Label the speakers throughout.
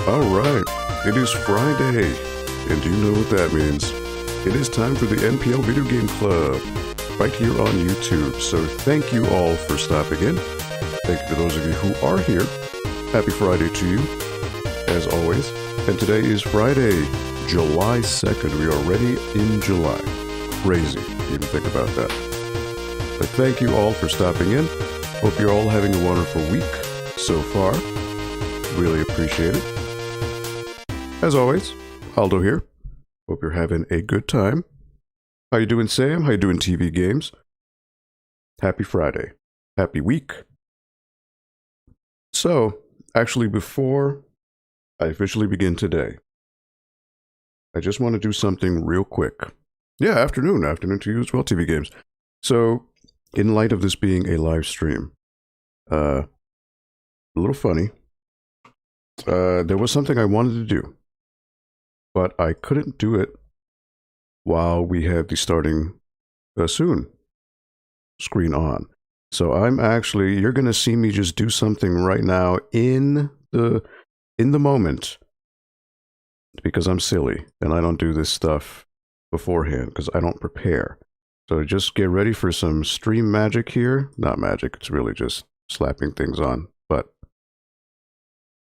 Speaker 1: Alright, it is Friday, and you know what that means. It is time for the NPL Video Game Club, right here on YouTube. So thank you all for stopping in. Thank you to those of you who are here. Happy Friday to you, as always. And today is Friday, July 2nd. We are already in July. Crazy to even think about that. But thank you all for stopping in. Hope you're all having a wonderful week so far. Really appreciate it. As always, Aldo here. Hope you're having a good time. How you doing, Sam? How you doing, TV Games? Happy Friday. Happy week. So, actually, before I officially begin today, I just want to do something real quick. Yeah, afternoon to you as well, TV Games. So, in light of this being a live stream, a little funny. There was something I wanted to do, but I couldn't do it while we had the starting soon screen on. So you're going to see me just do something right now in the moment, because I'm silly and I don't do this stuff beforehand because I don't prepare. So just get ready for some stream magic here. Not magic, it's really just slapping things on, but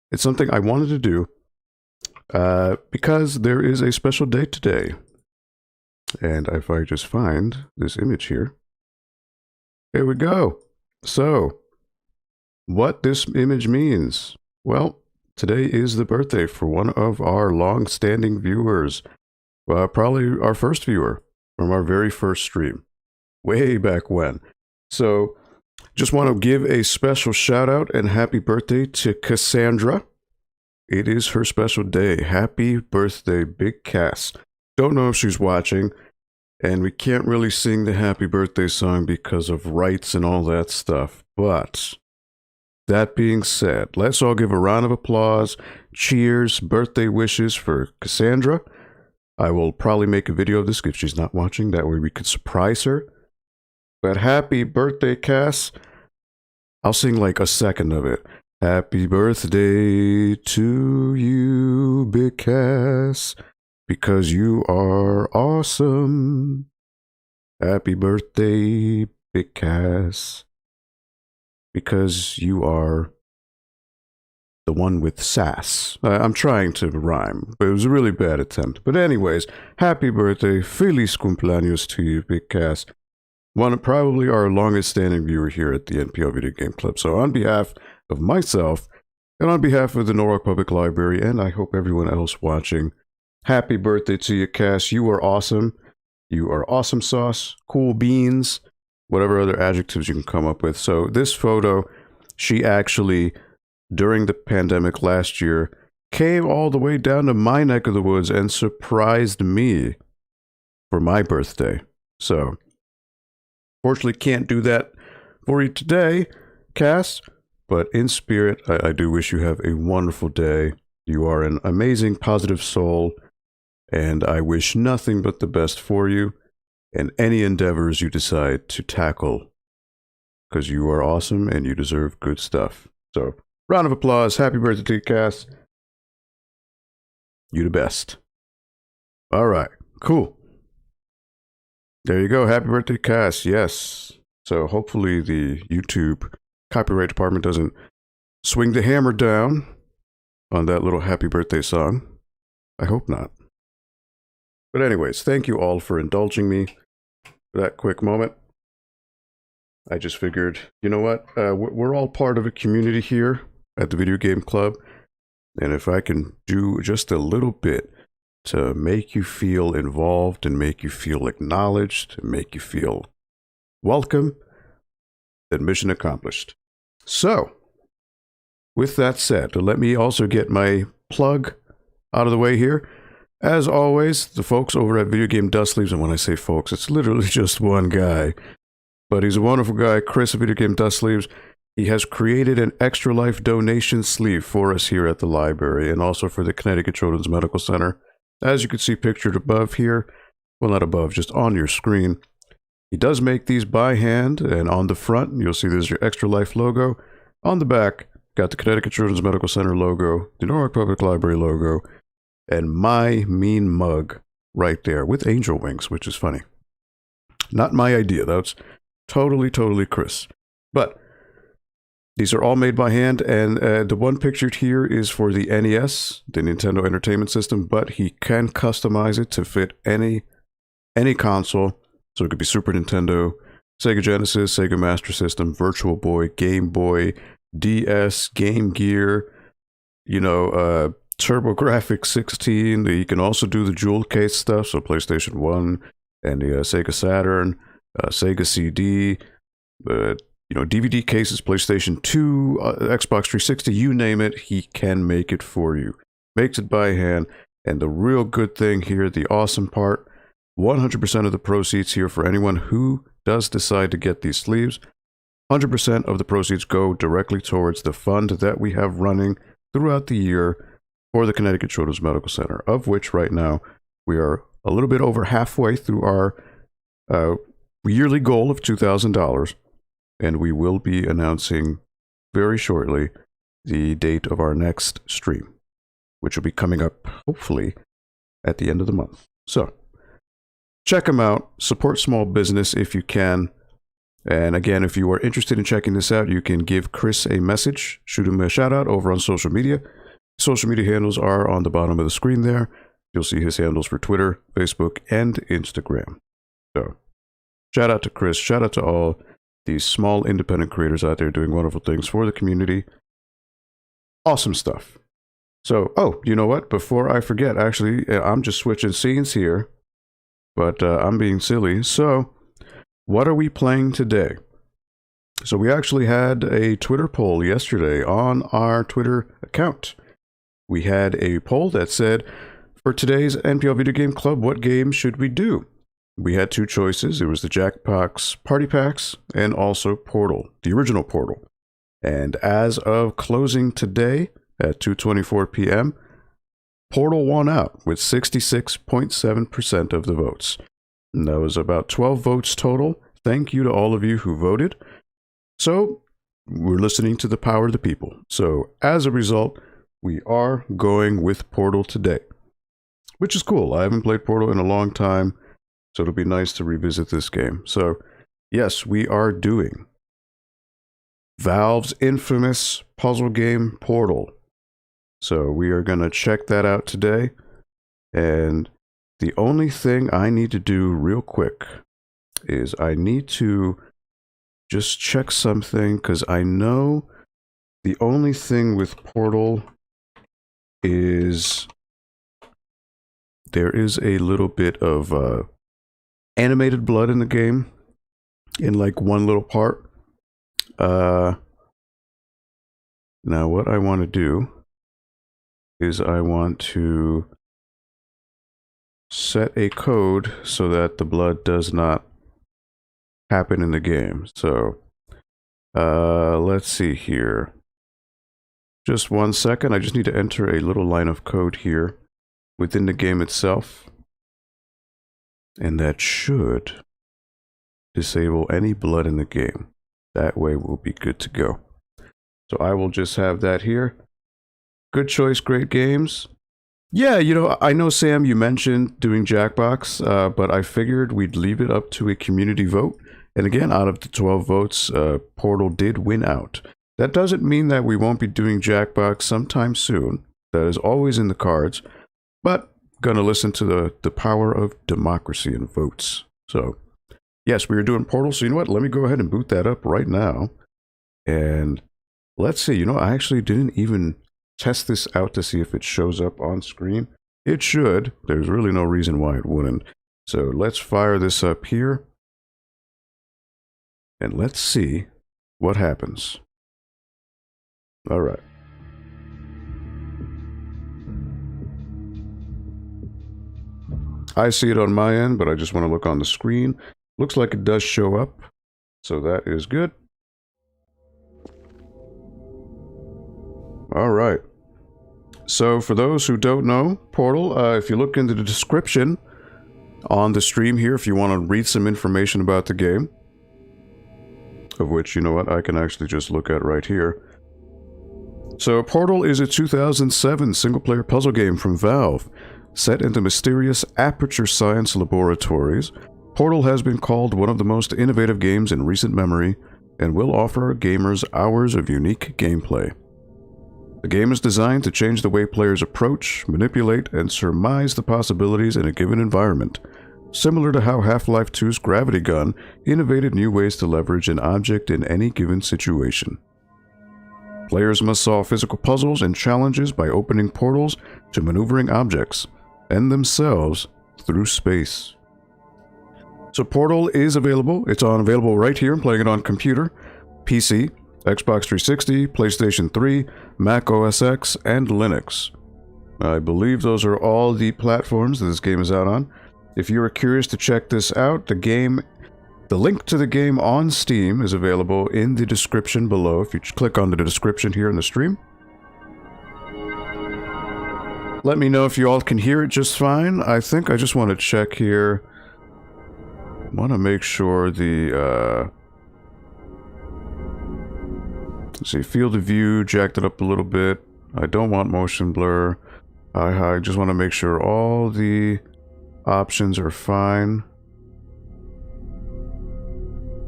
Speaker 1: it's something I wanted to do because there is a special day today. And if I just find this image here, here we go. So, what this image means? Well, today is the birthday for one of our long-standing viewers. Probably our first viewer from our very first stream, way back when. So, just want to give a special shout out and happy birthday to Cassandra. It is her special day. Happy birthday, Big Cass. Don't know if she's watching, and we can't really sing the happy birthday song because of rights and all that stuff. But that being said, let's all give a round of applause. Cheers, birthday wishes for Cassandra. I will probably make a video of this if she's not watching. That way we could surprise her. But happy birthday, Cass. I'll sing like a second of it. Happy birthday to you, Big Cass, because you are awesome. Happy birthday, Big Cass, because you are the one with sass. I'm trying to rhyme, but it was a really bad attempt. But anyways, happy birthday, feliz cumpleaños to you, Big Cass. Probably our longest standing viewer here at the NPL Video Game Club. So on behalf of myself, and on behalf of the Norwalk Public Library, and I hope everyone else watching, happy birthday to you, Cass. You are awesome. You are awesome sauce, cool beans, whatever other adjectives you can come up with. So this photo, she actually, during the pandemic last year, came all the way down to my neck of the woods and surprised me for my birthday. So fortunately, can't do that for you today, Cass, but in spirit, I do wish you have a wonderful day. You are an amazing, positive soul, and I wish nothing but the best for you and any endeavors you decide to tackle, because you are awesome and you deserve good stuff. So, round of applause. Happy birthday to you, Cass. You the best. All right, cool. There you go. Happy birthday, Cass. Yes. So hopefully the YouTube copyright department doesn't swing the hammer down on that little happy birthday song. I hope not. But anyways, thank you all for indulging me for that quick moment. I just figured, you know what? We're all part of a community here at the Video Game Club. And if I can do just a little bit to make you feel involved and make you feel acknowledged and make you feel welcome, then mission accomplished. So, with that said, let me also get my plug out of the way here. As always, the folks over at Video Game Dust Sleeves, and when I say folks, it's literally just one guy, but he's a wonderful guy, Chris of Video Game Dust Sleeves. He has created an Extra Life donation sleeve for us here at the library and also for the Connecticut Children's Medical Center. As you can see pictured above here, well, not above, just on your screen. He does make these by hand, and on the front, you'll see there's your Extra Life logo. On the back, Got the Connecticut Children's Medical Center logo, the Norwalk Public Library logo, and my mean mug right there with angel wings, which is funny. Not my idea. That's totally Chris. But these are all made by hand, and the one pictured here is for the NES, the Nintendo Entertainment System, but he can customize it to fit any console. So it could be Super Nintendo, Sega Genesis, Sega Master System, Virtual Boy, Game Boy, DS, Game Gear, TurboGrafx 16. You can also do the jewel case stuff, so PlayStation 1 and the Sega Saturn, Sega CD, DVD cases, PlayStation 2, Xbox 360, you name it, he can make it for you. Makes it by hand, and the real good thing here, the awesome part, 100% of the proceeds here for anyone who does decide to get these sleeves, 100% of the proceeds go directly towards the fund that we have running throughout the year for the Connecticut Children's Medical Center, of which right now we are a little bit over halfway through our yearly goal of $2,000. And we will be announcing very shortly the date of our next stream, which will be coming up hopefully at the end of the month. So check them out, support small business if you can. And again, if you are interested in checking this out, you can give Chris a message, shoot him a shout out over on social media. Social media handles are on the bottom of the screen there. You'll see his handles for Twitter, Facebook, and Instagram. So shout out to Chris, shout out to all these small independent creators out there doing wonderful things for the community. Awesome stuff. So, you know what? Before I forget, actually, I'm just switching scenes here, but I'm being silly. So, what are we playing today? So, we actually had a Twitter poll yesterday on our Twitter account. We had a poll that said, for today's NPL Video Game Club, what game should we do? We had two choices. It was the Jackbox Party Packs and also Portal, the original Portal. And as of closing today at 2:24 p.m., Portal won out with 66.7% of the votes. And that was about 12 votes total. Thank you to all of you who voted. So we're listening to the power of the people. So as a result, we are going with Portal today, which is cool. I haven't played Portal in a long time. So it'll be nice to revisit this game. So, yes, we are doing Valve's infamous puzzle game Portal. So we are going to check that out today. And the only thing I need to do real quick is I need to just check something, because I know the only thing with Portal is there is a little bit of animated blood in the game, in like one little part. Now what I want to do is I want to set a code so that the blood does not happen in the game. So let's see here. Just 1 second. I just need to enter a little line of code here within the game itself. And that should disable any blood in the game. That way we'll be good to go. So I will just have that here. Good choice, great games. Yeah, I know, Sam, you mentioned doing Jackbox, but I figured we'd leave it up to a community vote. And again, out of the 12 votes, Portal did win out. That doesn't mean that we won't be doing Jackbox sometime soon. That is always in the cards. But gonna listen to the power of democracy and votes. So, yes, we are doing Portal. So you know what? Let me go ahead and boot that up right now. And let's see. I actually didn't even test this out to see if it shows up on screen. It should. There's really no reason why it wouldn't. So let's fire this up here. And let's see what happens. All right. I see it on my end, but I just want to look on the screen. Looks like it does show up, so that is good. All right. So for those who don't know, Portal, if you look into the description on the stream here, if you want to read some information about the game, of which, you know what, I can actually just look at right here. So Portal is a 2007 single-player puzzle game from Valve, set in the mysterious Aperture Science Laboratories. Portal has been called one of the most innovative games in recent memory, and will offer gamers hours of unique gameplay. The game is designed to change the way players approach, manipulate, and surmise the possibilities in a given environment, similar to how Half-Life 2's gravity gun innovated new ways to leverage an object in any given situation. Players must solve physical puzzles and challenges by opening portals to maneuvering objects, and themselves through space. So Portal is available. It's available right here. I'm playing it on computer, PC, Xbox 360, PlayStation 3, Mac OS X, and Linux. I believe those are all the platforms that this game is out on. If you are curious to check this out, the link to the game on Steam is available in the description below. If you click on the description here in the stream. Let me know if you all can hear it just fine. I think I just want to check here. I want to make sure the, let's see, field of view, jacked it up a little bit. I don't want motion blur. I just want to make sure all the options are fine.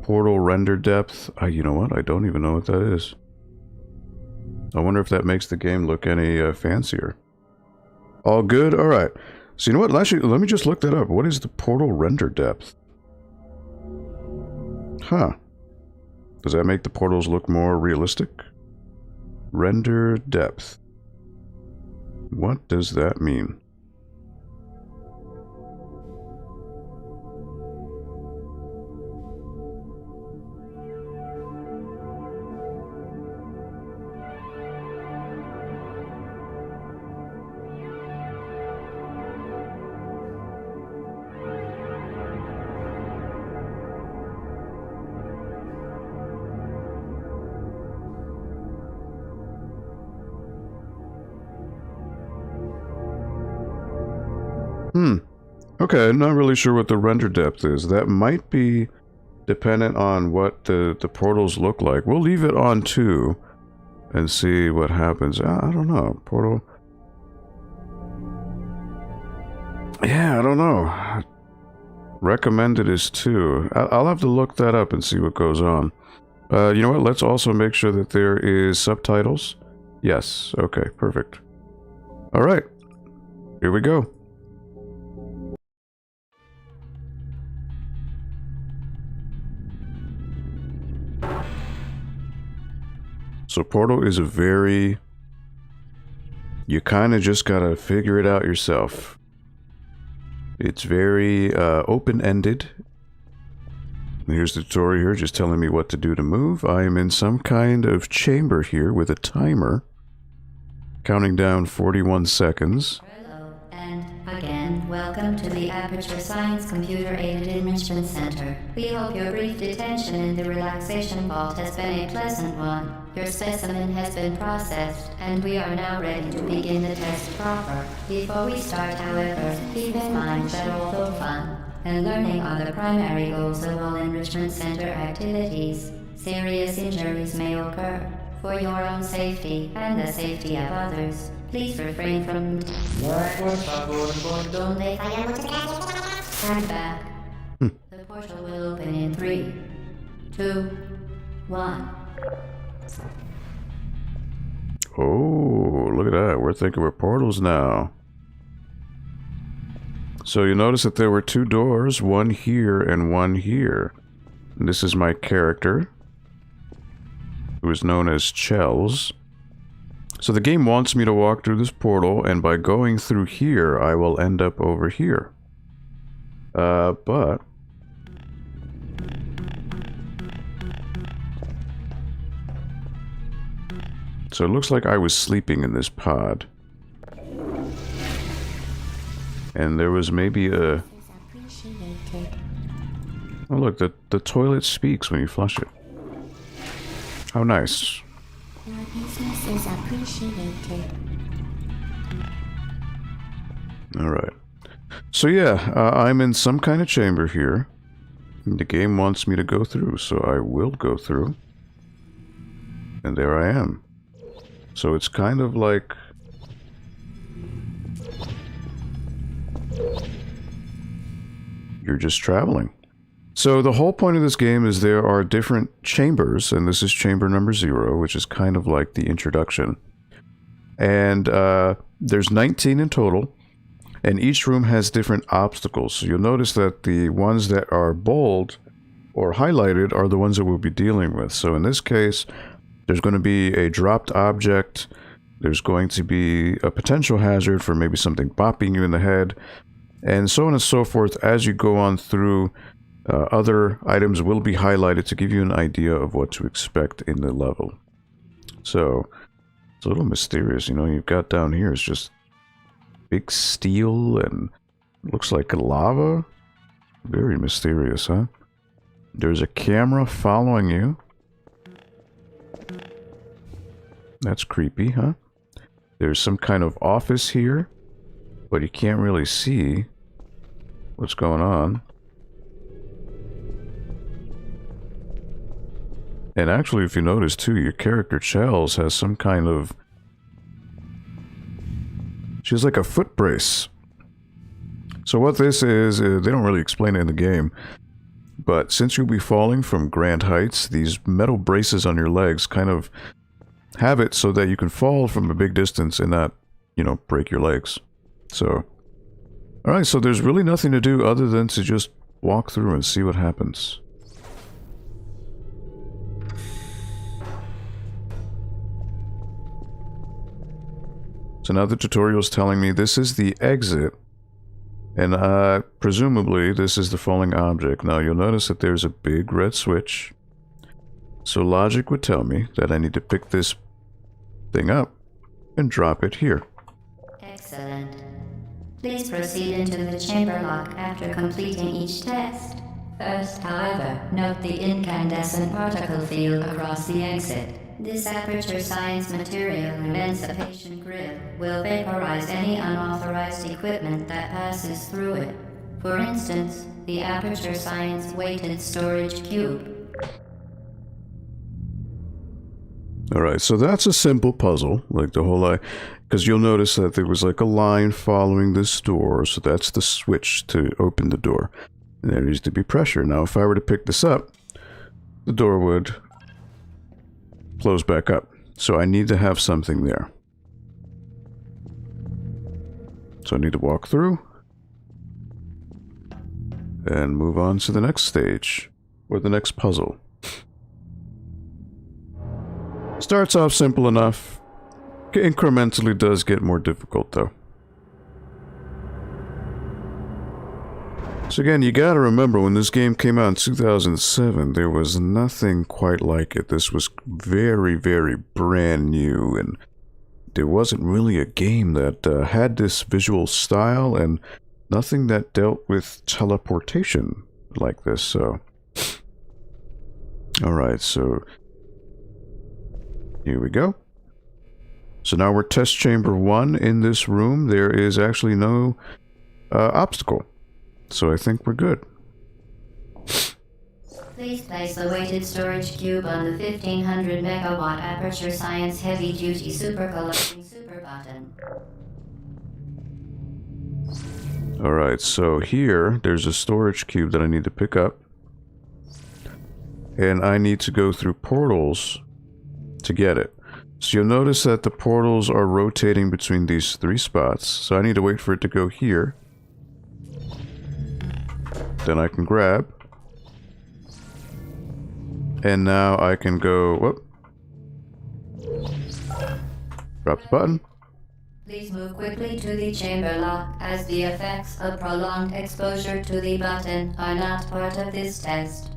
Speaker 1: Portal render depth. You know what? I don't even know what that is. I wonder if that makes the game look any fancier. All good? Alright. So you know what? Actually, let me just look that up. What is the portal render depth? Huh. Does that make the portals look more realistic? Render depth. What does that mean? Okay, not really sure what the render depth is. That might be dependent on what the portals look like. We'll leave it on 2 and see what happens. I don't know. Portal. Yeah, I don't know. Recommended is 2. I'll have to look that up and see what goes on. You know what? Let's also make sure that there is subtitles. Yes. Okay, perfect. All right. Here we go. So Portal is a very... You kind of just gotta figure it out yourself. It's very open-ended. Here's the tutorial here, just telling me what to do to move. I am in some kind of chamber here with a timer. Counting down 41 seconds.
Speaker 2: Hello, and again, welcome to the Aperture Science Computer-Aided Enrichment Center. We hope your brief detention in the relaxation vault has been a pleasant one. Your specimen has been processed, and we are now ready to begin the test proper. Before we start, however, keep in mind that although fun and learning are the primary goals of all enrichment center activities, serious injuries may occur. For your own safety and the safety of others, please refrain from... Stand back. The portal will open in 3, 2, 1.
Speaker 1: Oh, look at that. We're thinking we're portals now. So you notice that there were 2 doors, one here and one here. And this is my character, who is known as Chels. So the game wants me to walk through this portal, and by going through here, I will end up over here. But... So it looks like I was sleeping in this pod. And there was maybe a... Oh look, the toilet speaks when you flush it. How nice.
Speaker 3: Your business is appreciated.
Speaker 1: Alright. So yeah, I'm in some kind of chamber here. And the game wants me to go through, so I will go through. And there I am. So it's kind of like... you're just traveling. So the whole point of this game is there are different chambers, and this is chamber number 0, which is kind of like the introduction. And there's 19 in total, and each room has different obstacles. So you'll notice that the ones that are bold or highlighted are the ones that we'll be dealing with. So in this case, there's going to be a dropped object, there's going to be a potential hazard for maybe something bopping you in the head, and so on and so forth as you go on through. Other items will be highlighted to give you an idea of what to expect in the level. So, it's a little mysterious, you know. You've got down here, it's just big steel and looks like lava. Very mysterious, huh? There's a camera following you. That's creepy, huh? There's some kind of office here, but you can't really see what's going on. And actually, if you notice too, your character Chels has some kind of... she has like a foot brace. So what this is, they don't really explain it in the game, but since you'll be falling from grand heights, these metal braces on your legs kind of have it so that you can fall from a big distance and not, you know, break your legs. So, alright, so there's really nothing to do other than to just walk through and see what happens. So now the tutorial is telling me this is the exit, and presumably this is the falling object. Now you'll notice that there's a big red switch, so logic would tell me that I need to pick this thing up and drop it here.
Speaker 2: Excellent. Please proceed into the chamber lock after completing each test. First, however, note the incandescent particle field across the exit. This Aperture Science material emancipation grill will vaporize any unauthorized equipment that passes through it. For instance, the Aperture Science weighted storage cube.
Speaker 1: Alright, so that's a simple puzzle, like the whole because you'll notice that there was like a line following this door, so that's the switch to open the door. And there needs to be pressure. Now if I were to pick this up, the door would close back up. So I need to have something there. So I need to walk through and move on to the next stage, or the next puzzle. Starts off simple enough, incrementally does get more difficult though. So again, you gotta remember when this game came out in 2007, there was nothing quite like it. This was very, very brand new, and there wasn't really a game that had this visual style, and nothing that dealt with teleportation like this, so... Alright, so... here we go. So now we're test chamber 1 in this room. There is actually no obstacle. So I think we're good.
Speaker 2: Please place the weighted storage cube on the 1500 megawatt Aperture Science heavy duty supercollecting super button.
Speaker 1: Alright, so here, there's a storage cube that I need to pick up. And I need to go through portals to get it. So you'll notice that the portals are rotating between these 3 spots. So I need to wait for it to go here. Then I can grab. And now I can go, whoop. Drop the button.
Speaker 2: Please move quickly to the chamber lock, as the effects of prolonged exposure to the button are not part of this test.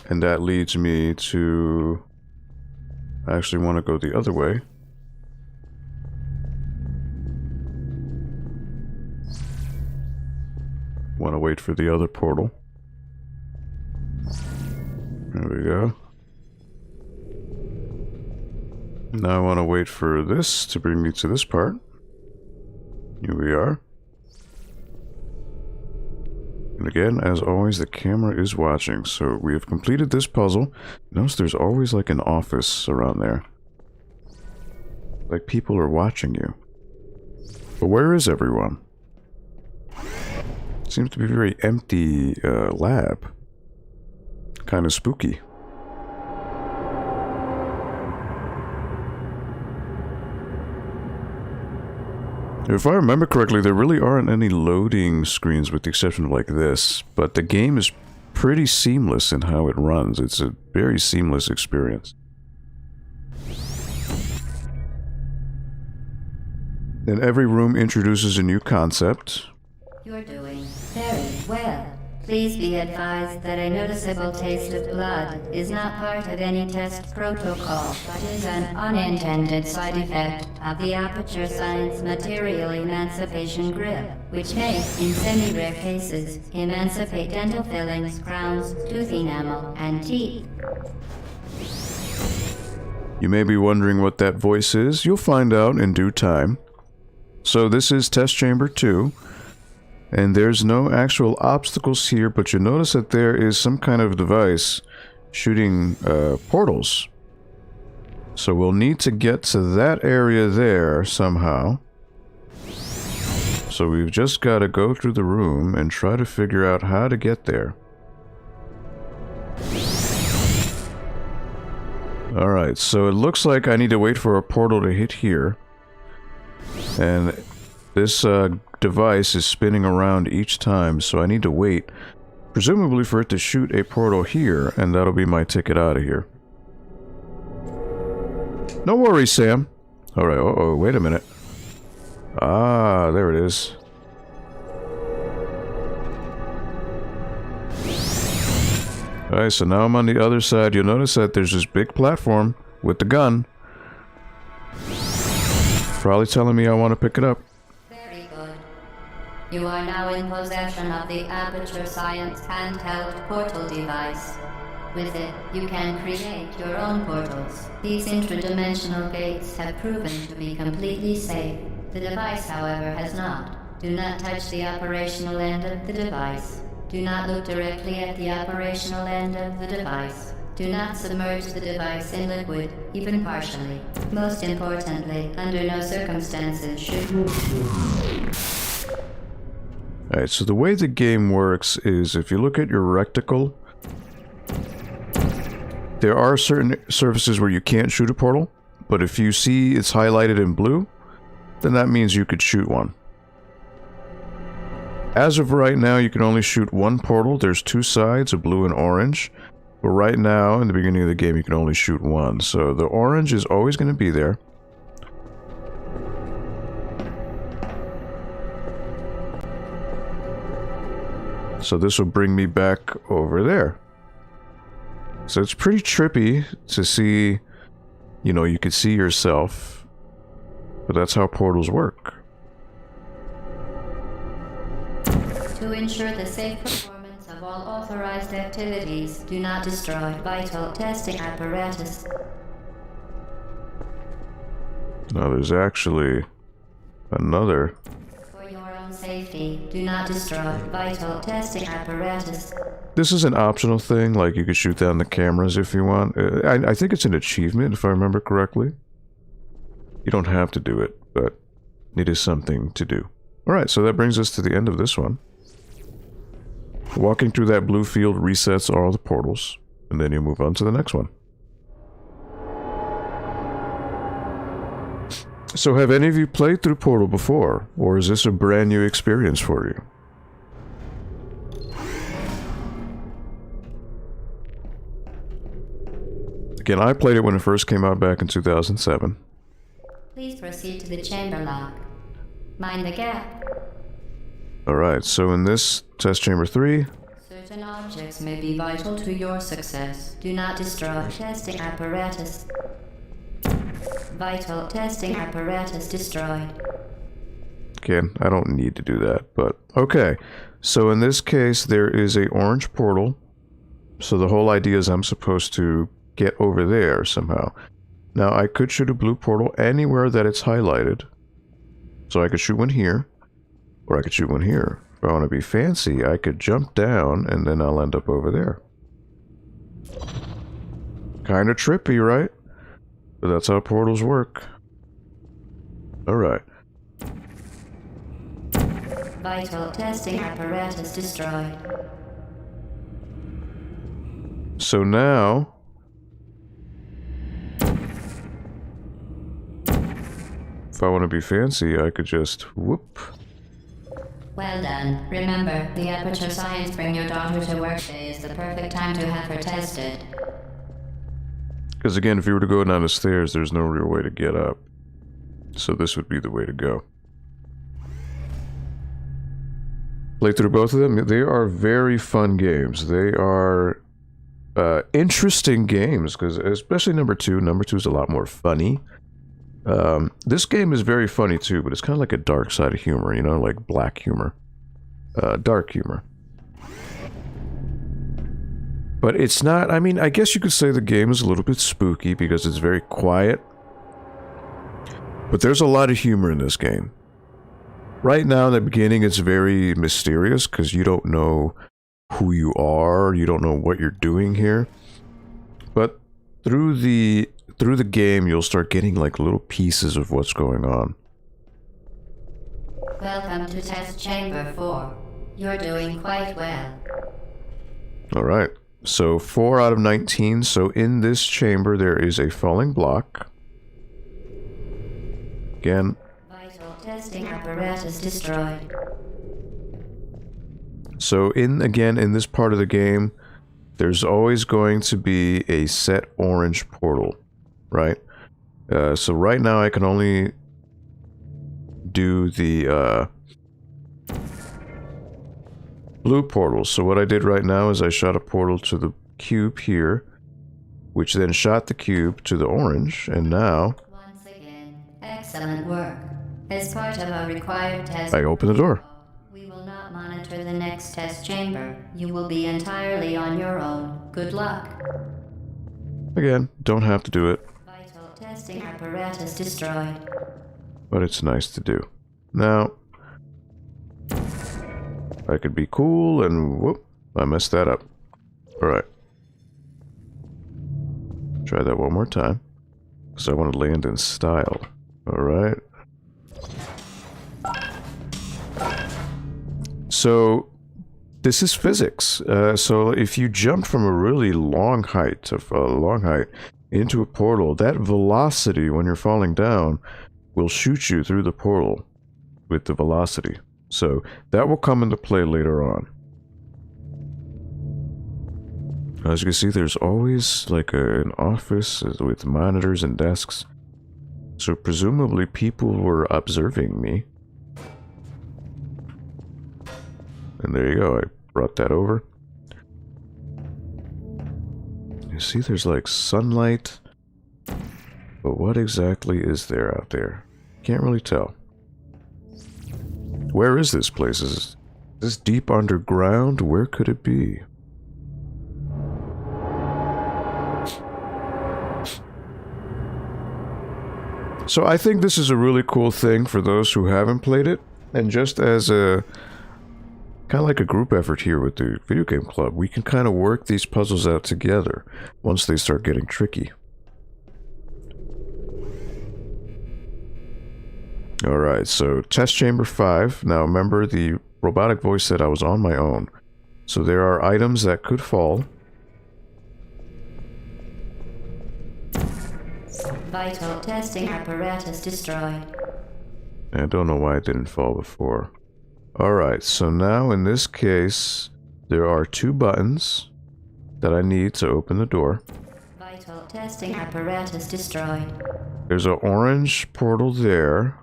Speaker 1: And that leads me to... I actually want to go the other way. Want to wait for the other portal. There we go. Now I want to wait for this to bring me to this part. Here we are. And again, as always, the camera is watching. So we have completed this puzzle. Notice there's always like an office around there. Like people are watching you. But where is everyone? Seems to be a very empty lab. Kind of spooky. If I remember correctly, there really aren't any loading screens with the exception of like this, but the game is pretty seamless in how it runs. It's a very seamless experience. And every room introduces a new concept.
Speaker 2: You're doing very well. Please be advised that a noticeable taste of blood is not part of any test protocol, but is an unintended side effect of the Aperture Science Material Emancipation Grip, which may, in semi-rare cases, emancipate dental fillings, crowns, tooth enamel, and teeth.
Speaker 1: You may be wondering what that voice is. You'll find out in due time. So this is test chamber 2. And there's no actual obstacles here, but you notice that there is some kind of device shooting portals. So we'll need to get to that area there somehow. So we've just got to go through the room and try to figure out how to get there. Alright, so it looks like I need to wait for a portal to hit here. And this device is spinning around each time, so I need to wait, presumably for it to shoot a portal here, and that'll be my ticket out of here. No worries, Sam. Alright, uh-oh, wait a minute. Ah, there it is. Alright, so now I'm on the other side. You'll notice that there's this big platform with the gun. Probably telling me I want to pick it up.
Speaker 2: Very good. You are now in possession of the Aperture Science handheld portal device. With it, you can create your own portals. These interdimensional gates have proven to be completely safe. The device, however, has not. Do not touch the operational end of the device. Do not look directly at the operational end of the device. Do not submerge the device in liquid, even partially. Most importantly, under no circumstances should...
Speaker 1: Alright, so the way the game works is if you look at your reticle, there are certain surfaces where you can't shoot a portal, but if you see it's highlighted in blue, then that means you could shoot one. As of right now, you can only shoot one portal. There's two sides, a blue and orange. But right now, in the beginning of the game, you can only shoot one. So the orange is always going to be there. So this will bring me back over there. So it's pretty trippy to see, you know, you can see yourself. But that's how portals work.
Speaker 2: To ensure the safe performance of all authorized activities, do not destroy vital testing apparatus.
Speaker 1: Now there's actually another.
Speaker 2: For your own safety, do not destroy vital testing apparatus.
Speaker 1: This is an optional thing, like you could shoot down the cameras if you want. I think it's an achievement, if I remember correctly. You don't have to do it, but it is something to do. Alright, so that brings us to the end of this one. Walking through that blue field resets all the portals, and then you move on to the next one. So have any of you played through Portal before, or is this a brand new experience for you? Again, I played it when it first came out back in 2007.
Speaker 2: Please proceed to the chamber lock. Mind the gap.
Speaker 1: Alright, so in this test chamber 3...
Speaker 2: Certain objects may be vital to your success. Do not destroy testing apparatus. Vital testing apparatus destroyed.
Speaker 1: Again, I don't need to do that, but... Okay, so in this case, there is a orange portal. So the whole idea is I'm supposed to get over there somehow. Now, I could shoot a blue portal anywhere that it's highlighted. So I could shoot one here, or I could shoot one here. If I want to be fancy, I could jump down, and then I'll end up over there. Kinda trippy, right? But that's how portals work. Alright.
Speaker 2: Vital testing apparatus destroyed.
Speaker 1: So now... if I want to be fancy, I could just whoop.
Speaker 2: Well done. Remember, the Aperture Science Bring Your Daughter to Work Day is the perfect time to have her tested.
Speaker 1: Because again, if you were to go down the stairs, there's no real way to get up. So this would be the way to go. Play through both of them. They are very fun games. They are interesting games, because especially number two. Number two is a lot more funny. This game is very funny too, but it's kind of like a dark side of humor, you know, like black humor. Dark humor. But it's not, I mean, I guess you could say the game is a little bit spooky because it's very quiet. But there's a lot of humor in this game. Right now, in the beginning, it's very mysterious because you don't know who you are, you don't know what you're doing here. But through the game, you'll start getting like little pieces of what's going on.
Speaker 2: Welcome to Test Chamber 4. You're doing quite well.
Speaker 1: Alright, so 4 out of 19. So in this chamber, there is a falling block. Again.
Speaker 2: Vital testing apparatus destroyed.
Speaker 1: So in this part of the game, there's always going to be a set orange portal, right? So right now I can only do the blue portal. So what I did right now is I shot a portal to the cube here, which then shot the cube to the orange, and now...
Speaker 2: Once again, excellent work. As part of our required test...
Speaker 1: I open the door.
Speaker 2: We will not monitor the next test chamber. You will be entirely on your own. Good luck.
Speaker 1: Again, don't have to do it.
Speaker 2: Vital testing apparatus destroyed.
Speaker 1: But it's nice to do. Now, I could be cool and whoop, I messed that up. Alright. Try that one more time. Because I want to land in style. Alright. So, this is physics. So if you jump from a really long height, into a portal, that velocity when you're falling down will shoot you through the portal with the velocity. So that will come into play later on. As you can see, there's always like an office with monitors and desks. So presumably people were observing me. And there you go, I brought that over. You see there's like sunlight. But what exactly is there out there? Can't really tell. Where is this place? Is this deep underground? Where could it be? So I think this is a really cool thing for those who haven't played it. And just as a... kind of like a group effort here with the video game club, we can kind of work these puzzles out together once they start getting tricky. Alright, so test chamber 5. Now remember, the robotic voice said I was on my own. So there are items that could fall.
Speaker 2: Vital testing apparatus destroyed.
Speaker 1: I don't know why it didn't fall before. Alright, so now in this case, there are 2 buttons that I need to open the door.
Speaker 2: Vital testing apparatus destroyed.
Speaker 1: There's an orange portal there.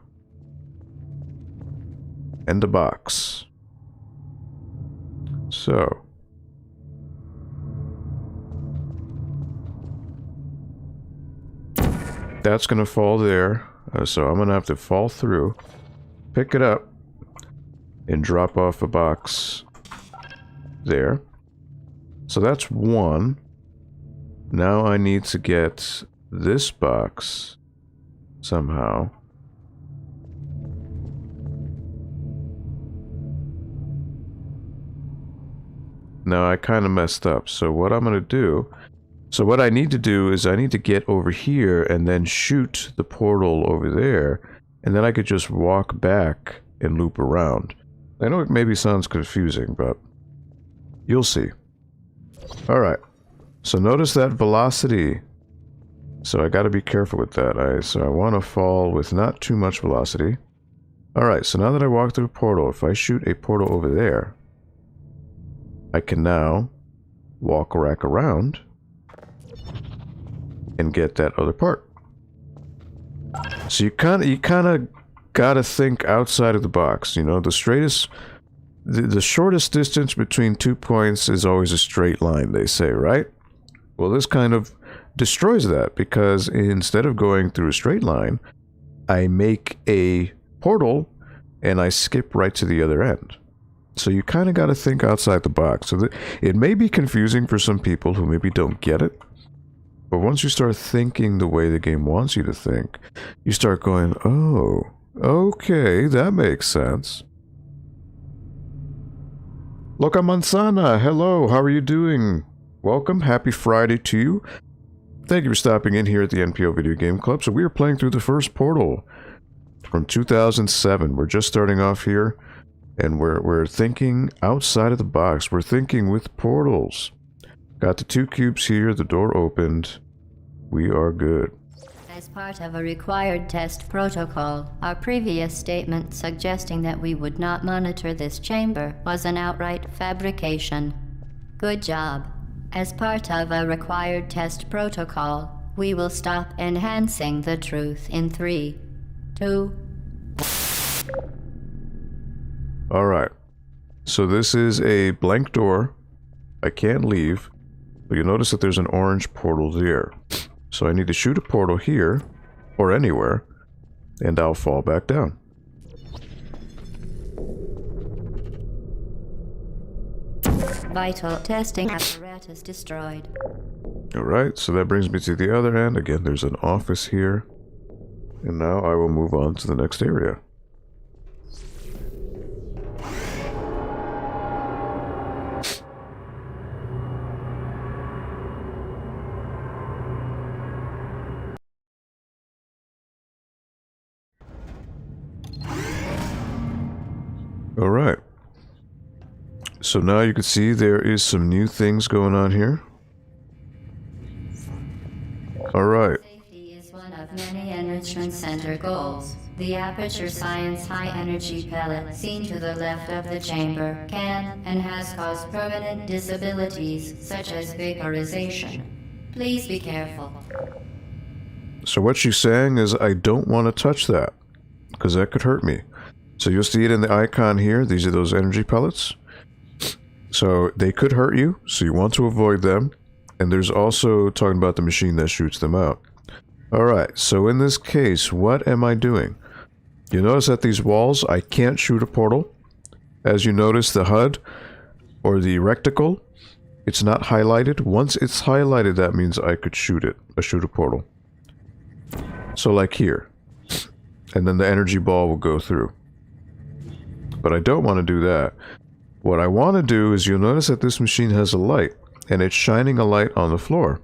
Speaker 1: And a box. So. That's gonna fall there. So I'm gonna have to fall through, pick it up, and drop off a box there. So that's 1. Now I need to get this box somehow. Now I kind of messed up. So what I'm going to do... So what I need to do is I need to get over here and then shoot the portal over there. and then I could just walk back and loop around. I know it maybe sounds confusing, but you'll see. Alright, so notice that velocity. So I gotta be careful with that. So I want to fall with not too much velocity. Alright, so now that I walk through a portal, if I shoot a portal over there, I can now walk back around and get that other part. So you kind of gotta think outside of the box. You know, the shortest distance between 2 points is always a straight line, they say, right? Well, this kind of destroys that, because instead of going through a straight line, I make a portal and I skip right to the other end. So you kind of got to think outside the box. So it may be confusing for some people who maybe don't get it, but once you start thinking the way the game wants you to think, you start going, oh, okay, that makes sense. Loca Manzana, hello, how are you doing? Welcome, happy Friday to you. Thank you for stopping in here at the NPL Video Game Club. So we are playing through the first Portal from 2007. We're just starting off here, and we're thinking outside of the box. We're thinking with portals. Got the 2 cubes here, the door opened. We are good.
Speaker 2: As part of a required test protocol, our previous statement suggesting that we would not monitor this chamber was an outright fabrication. Good job. As part of a required test protocol, we will stop enhancing the truth in 3, 2...
Speaker 1: Alright. So this is a blank door. I can't leave. But you'll notice that there's an orange portal there. So I need to shoot a portal here, or anywhere, and I'll fall back down.
Speaker 2: Vital testing apparatus destroyed.
Speaker 1: Alright, so that brings me to the other end. Again, there's an office here. And now I will move on to the next area. Alright. So now you can see there is some new things going on here. Alright.
Speaker 2: Safety is one of many Enrichment Center goals. The Aperture Science high-energy pellet seen to the left of the chamber can and has caused permanent disabilities such as vaporization. Please be careful.
Speaker 1: So what she's saying is I don't want to touch that, because that could hurt me. So you'll see it in the icon here. These are those energy pellets. So they could hurt you, so you want to avoid them. And there's also talking about the machine that shoots them out. Alright, so in this case, what am I doing? You notice that these walls, I can't shoot a portal. As you notice, the HUD, or the reticle, it's not highlighted. Once it's highlighted, that means I could shoot it. Shoot a portal. So like here. And then the energy ball will go through. But I don't want to do that. What I want to do is, you'll notice that this machine has a light, and it's shining a light on the floor.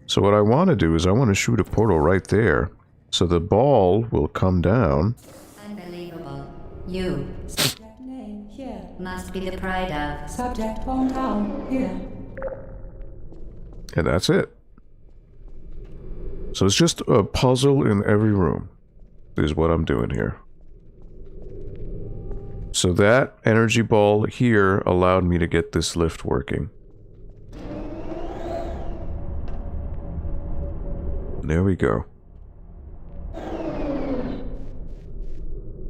Speaker 1: So what I want to do is I want to shoot a portal right there, so the ball will come down.
Speaker 2: Unbelievable. You
Speaker 4: Subject name here.
Speaker 2: must be the pride of.
Speaker 4: Subject hometown here.
Speaker 1: And that's it. So it's just a puzzle in every room, is what I'm doing here. So that energy ball here allowed me to get this lift working. There we go.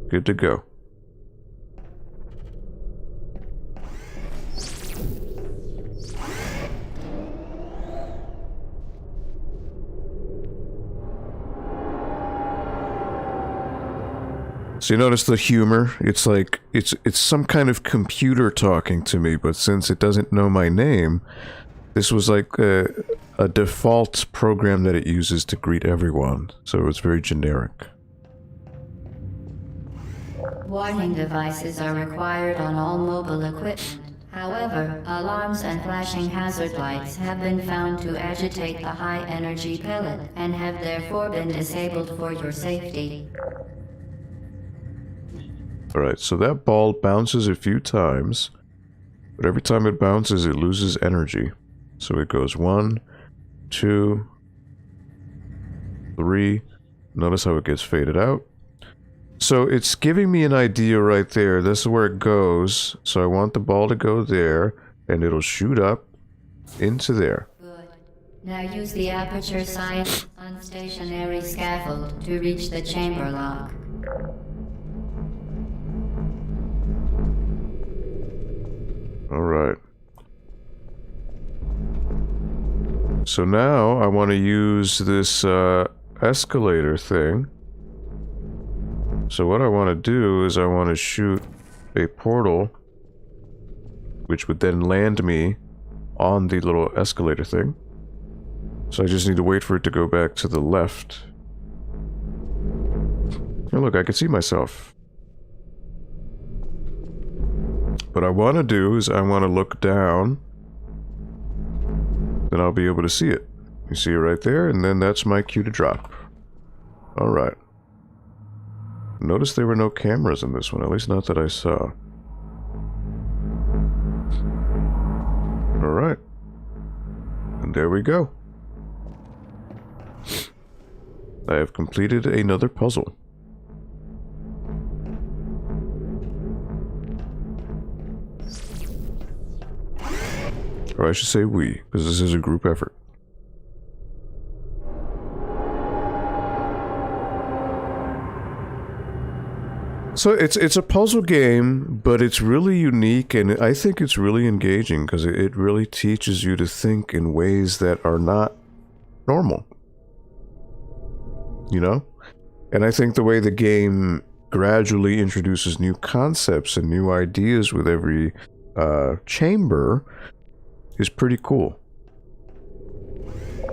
Speaker 1: Good to go. So you notice the humor? It's like, it's some kind of computer talking to me, but since it doesn't know my name, this was like a default program that it uses to greet everyone. So it's very generic.
Speaker 2: Warning devices are required on all mobile equipment. However, alarms and flashing hazard lights have been found to agitate the high-energy pellet and have therefore been disabled for your safety.
Speaker 1: Alright, so that ball bounces a few times, but every time it bounces, it loses energy. So it goes 1, 2, 3. Notice how it gets faded out. So it's giving me an idea right there. This is where it goes. So I want the ball to go there, and it'll shoot up into there.
Speaker 2: Good. Now use the Aperture Science unstationary scaffold to reach the chamber lock.
Speaker 1: Alright. So now I want to use this escalator thing. So what I want to do is I want to shoot a portal, which would then land me on the little escalator thing. So I just need to wait for it to go back to the left. Oh, look, I can see myself. What I want to do is I want to look down. Then I'll be able to see it. You see it right there, and then that's my cue to drop. Alright. Notice there were no cameras in this one, at least not that I saw. Alright. And there we go. I have completed another puzzle. Or I should say we, because this is a group effort. So it's a puzzle game, but it's really unique, and I think it's really engaging because it really teaches you to think in ways that are not normal. You know? And I think the way the game gradually introduces new concepts and new ideas with every chamber is pretty cool.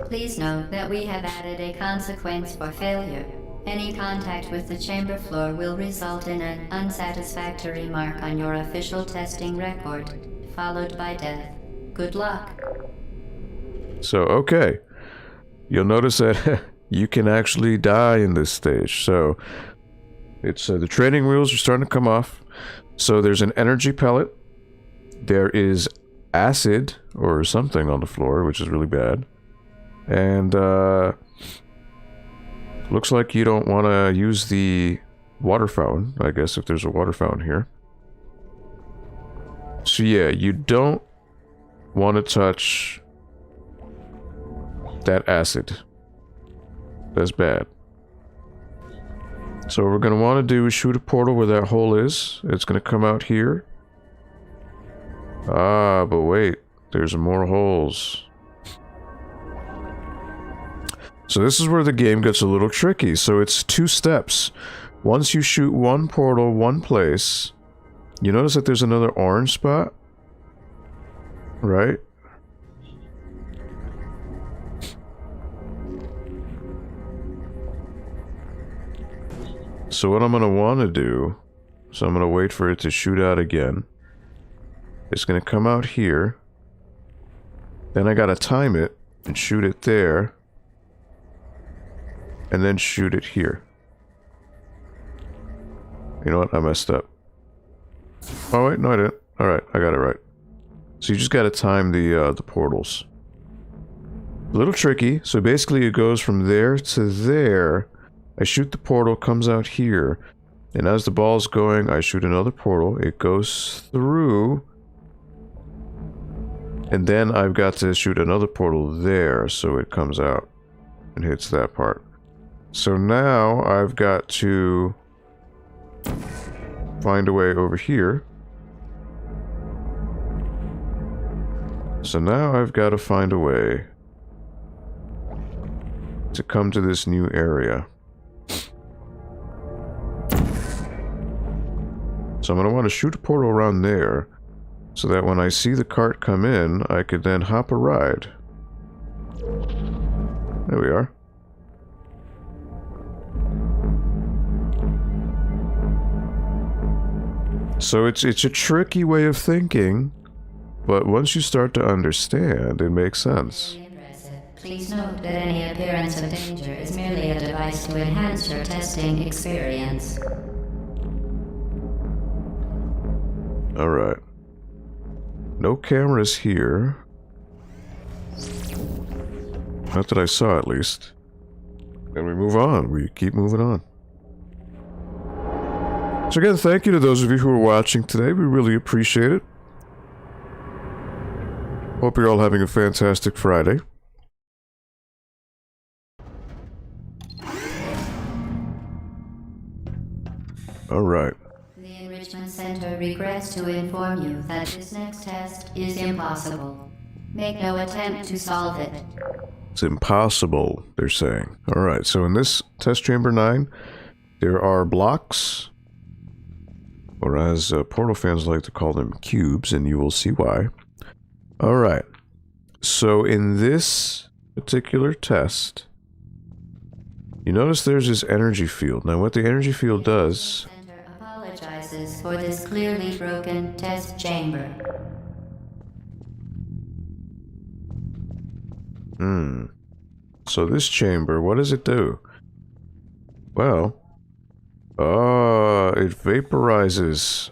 Speaker 2: Please note that we have added a consequence for failure. Any contact with the chamber floor will result in an unsatisfactory mark on your official testing record, followed by death. Good luck.
Speaker 1: So, okay. You'll notice that you can actually die in this stage. So, it's the training wheels are starting to come off. So, there's an energy pellet. There is acid or something on the floor, which is really bad. And, looks like you don't want to use the water fountain, I guess, if there's a water fountain here. So yeah, you don't want to touch that acid. That's bad. So what we're going to want to do is shoot a portal where that hole is. It's going to come out here. Ah, but wait. There's more holes. So this is where the game gets a little tricky. So it's 2 steps. Once you shoot one portal one place, you notice that there's another orange spot? Right? So what I'm going to want to do, so I'm going to wait for it to shoot out again. It's going to come out here. Then I got to time it and shoot it there. And then shoot it here. You know what? I messed up. Oh wait, no I didn't. Alright, I got it right. So you just gotta time the portals. A little tricky. So basically it goes from there to there. I shoot the portal, comes out here. And as the ball's going, I shoot another portal. It goes through. And then I've got to shoot another portal there, so it comes out and hits that part. So now I've got to find a way over here. So now I've got to find a way to come to this new area. So I'm going to want to shoot a portal around there so that when I see the cart come in, I could then hop a ride. There we are. So it's a tricky way of thinking, but once you start to understand, it makes sense.
Speaker 2: Please note that any appearance of danger is merely a device to enhance your testing experience.
Speaker 1: Alright. No cameras here. Not that I saw, at least. And we move on. We keep moving on. So again, thank you to those of you who are watching today. We really appreciate it. Hope you're all having a fantastic Friday. Alright.
Speaker 2: The Enrichment Center regrets to inform you that this next test is impossible. Make no attempt to solve it.
Speaker 1: It's impossible, they're saying. Alright, so in this test chamber 9, there are blocks, or as Portal fans like to call them, cubes, and you will see why. Alright, so in this particular test, you notice there's this energy field. Now what the energy field does...
Speaker 2: The Center apologizes for this clearly broken test chamber.
Speaker 1: So this chamber, what does it do? Well, it vaporizes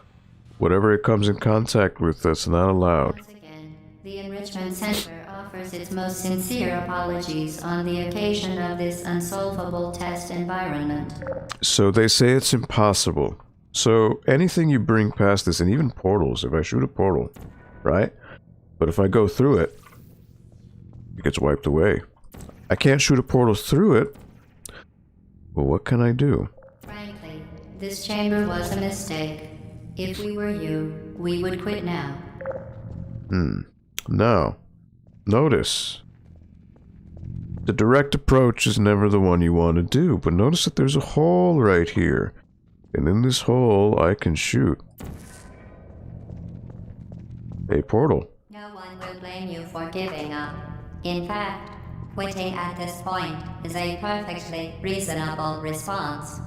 Speaker 1: whatever it comes in contact with that's not allowed.
Speaker 2: Once again, the Enrichment Center offers its most sincere apologies on the occasion of this unsolvable test environment.
Speaker 1: So they say it's impossible. So anything you bring past this, and even portals, if I shoot a portal, right? But if I go through it, it gets wiped away. I can't shoot a portal through it. Well, what can I do?
Speaker 2: Frankly, this chamber was a mistake. If we were you, we would quit now.
Speaker 1: Now, notice. The direct approach is never the one you want to do, but notice that there's a hole right here. And in this hole, I can shoot a portal.
Speaker 2: No one will blame you for giving up. In fact, quitting at this point is a perfectly reasonable response.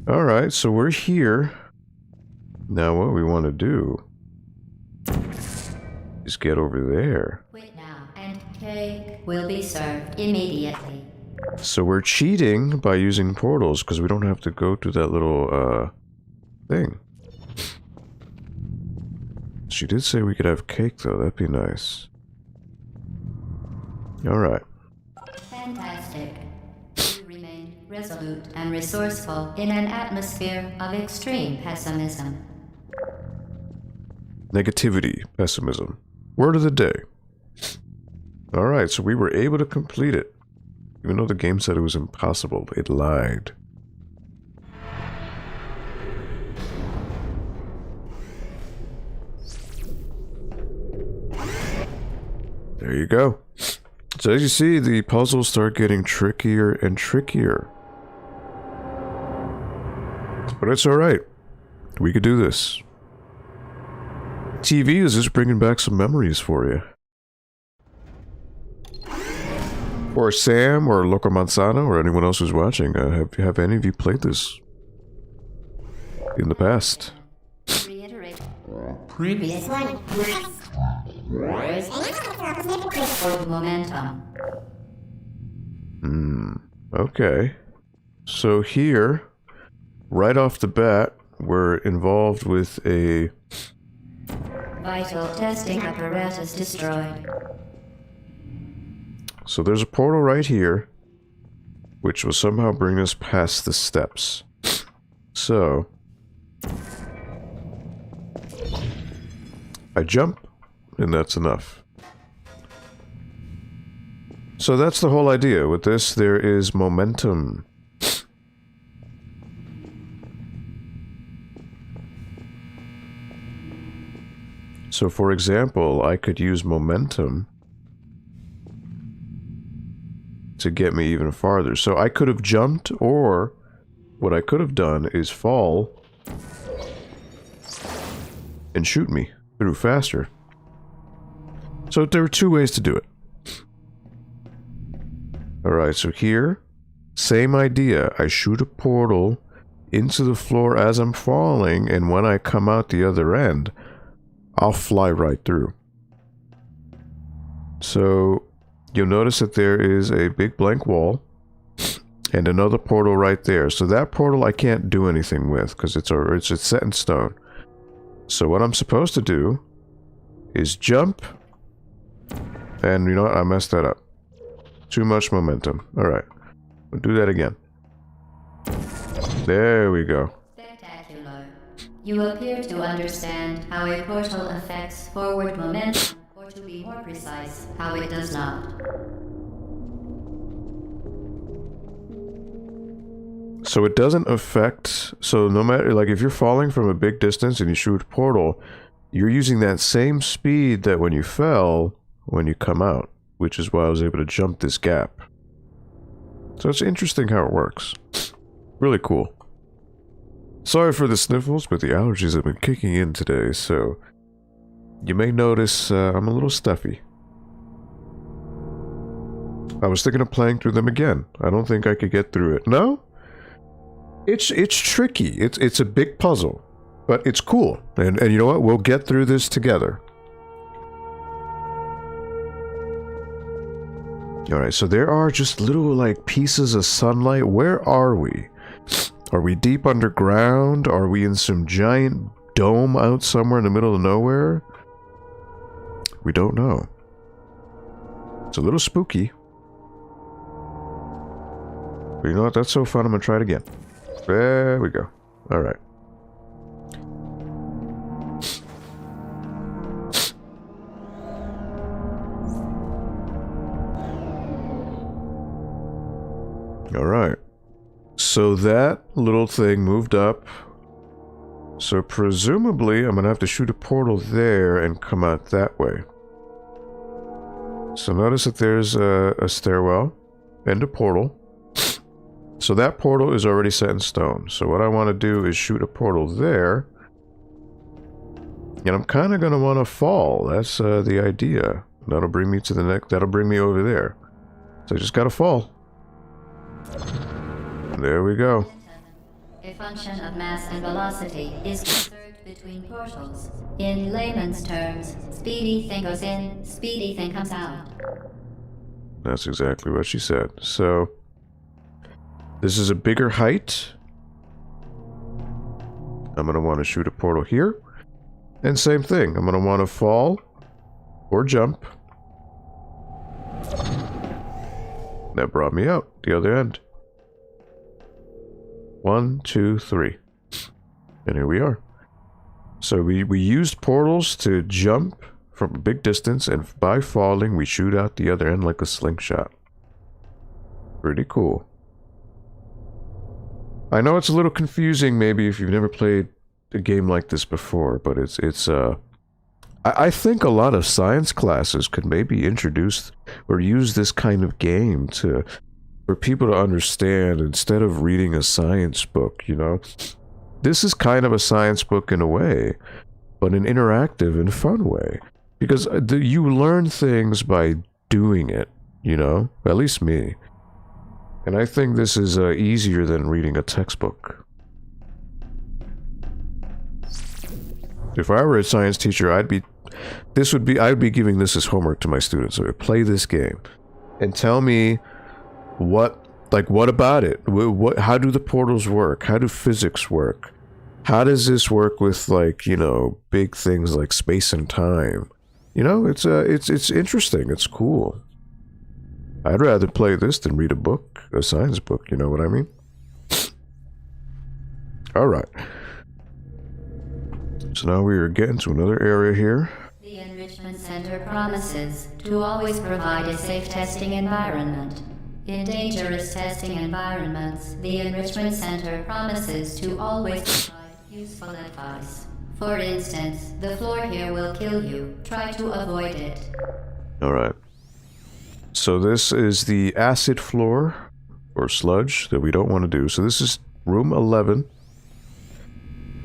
Speaker 1: Alright, so we're here. Now what we want to do is get over there.
Speaker 2: Quit now, and cake will be served immediately.
Speaker 1: So we're cheating by using portals because we don't have to go to that little, thing. She did say we could have cake, though. That'd be nice. Alright.
Speaker 2: Fantastic. You remain resolute and resourceful in an atmosphere of extreme pessimism.
Speaker 1: Negativity. Pessimism. Word of the day. Alright, so we were able to complete it. Even though the game said it was impossible, it lied. There you go. So as you see, the puzzles start getting trickier and trickier. But it's alright. We could do this. TV is just bringing back some memories for you. Or Sam, or Loco Manzano, or anyone else who's watching. Have any of you played this in the past?
Speaker 2: Reiterate.
Speaker 3: Previous one.
Speaker 2: For momentum.
Speaker 1: Okay. So here, right off the bat, we're involved with a...
Speaker 2: Vital testing apparatus destroyed.
Speaker 1: So there's a portal right here, which will somehow bring us past the steps. So... I jump, and that's enough. So that's the whole idea. With this, there is momentum. So for example, I could use momentum to get me even farther. So I could have jumped, or what I could have done is fall and shoot me through faster. So there are two ways to do it. Alright, so here, same idea. I shoot a portal into the floor as I'm falling, and when I come out the other end, I'll fly right through. So, you'll notice that there is a big blank wall and another portal right there. So that portal I can't do anything with because it's set in stone. So what I'm supposed to do is jump. And you know what? I messed that up. Too much momentum. Alright. We'll do that again. There we go.
Speaker 2: Spectacular. You appear to understand how a portal affects forward momentum, or to be more precise, how it does not.
Speaker 1: So it doesn't affect... So no matter... Like, if you're falling from a big distance and you shoot a portal, you're using that same speed that when you fell, when you come out. Which is why I was able to jump this gap. So it's interesting how it works. Really cool. Sorry for the sniffles, but the allergies have been kicking in today, so... You may notice I'm a little stuffy. I was thinking of playing through them again. I don't think I could get through it. No? It's tricky. It's a big puzzle. But it's cool. And you know what? We'll get through this together. Alright, so there are just little, like, pieces of sunlight. Where are we? Are we deep underground? Are we in some giant dome out somewhere in the middle of nowhere? We don't know. It's a little spooky. But you know what? That's so fun. I'm gonna try it again. There we go. Alright. Alright. So that little thing moved up. So presumably I'm gonna have to shoot a portal there and come out that way. So notice that there's a stairwell and a portal. So that portal is already set in stone. So what I want to do is shoot a portal there. And I'm kind of going to want to fall. That's the idea. That'll bring me to the next... That'll bring me over there. So I just got to fall. There we go.
Speaker 2: A function of mass and velocity is conserved between portals. In layman's terms, speedy thing goes in, speedy thing comes out.
Speaker 1: That's exactly what she said. So... This is a bigger height. I'm going to want to shoot a portal here. And same thing. I'm going to want to fall or jump. That brought me out the other end. 1, 2, 3. And here we are. So we used portals to jump from a big distance, and by falling, we shoot out the other end like a slingshot. Pretty cool. I know it's a little confusing maybe if you've never played a game like this before, but I think a lot of science classes could maybe introduce or use this kind of game for people to understand instead of reading a science book, you know? This is kind of a science book in a way, but an interactive and fun way. Because you learn things by doing it, you know? At least me. And I think this is easier than reading a textbook. If I were a science teacher, I'd be giving this as homework to my students. So play this game and tell me what about it? How do the portals work? How do physics work? How does this work with, like, you know, big things like space and time? You know, it's interesting. It's cool. I'd rather play this than read a book, a science book, you know what I mean? Alright. So now we are getting to another area here.
Speaker 2: The Enrichment Center promises to always provide a safe testing environment. In dangerous testing environments, the Enrichment Center promises to always provide useful advice. For instance, the floor here will kill you. Try to avoid it.
Speaker 1: Alright. So this is the acid floor, or sludge, that we don't want to do. So this is room 11.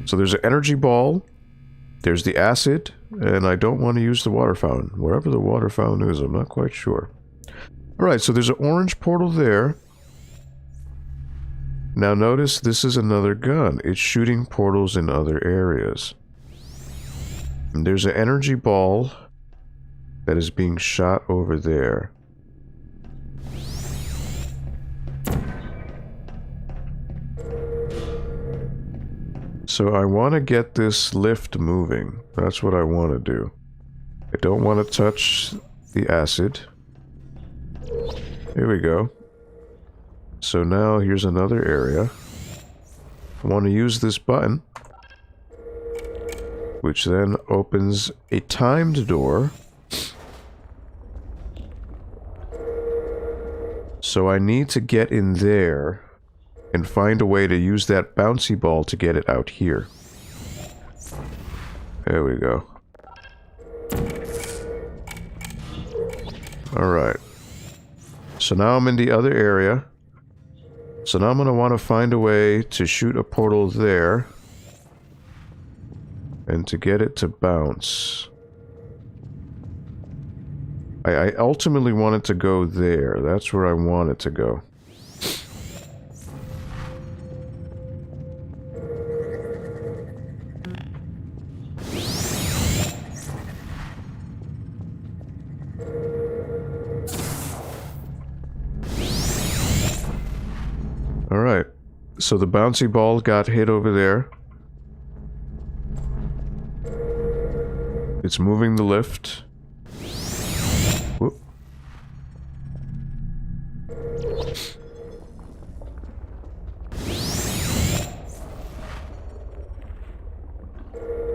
Speaker 1: So there's an energy ball, there's the acid, and I don't want to use the water fountain. Wherever the water fountain is, I'm not quite sure. Alright, so there's an orange portal there. Now notice this is another gun. It's shooting portals in other areas. And there's an energy ball that is being shot over there. So I want to get this lift moving. That's what I want to do. I don't want to touch the acid. Here we go. So now here's another area. I want to use this button, which then opens a timed door. So I need to get in there and find a way to use that bouncy ball to get it out here. There we go. Alright. So now I'm in the other area. So now I'm going to want to find a way to shoot a portal there. And to get it to bounce. I ultimately want it to go there. That's where I want it to go. Alright, so the bouncy ball got hit over there. It's moving the lift. Whoop.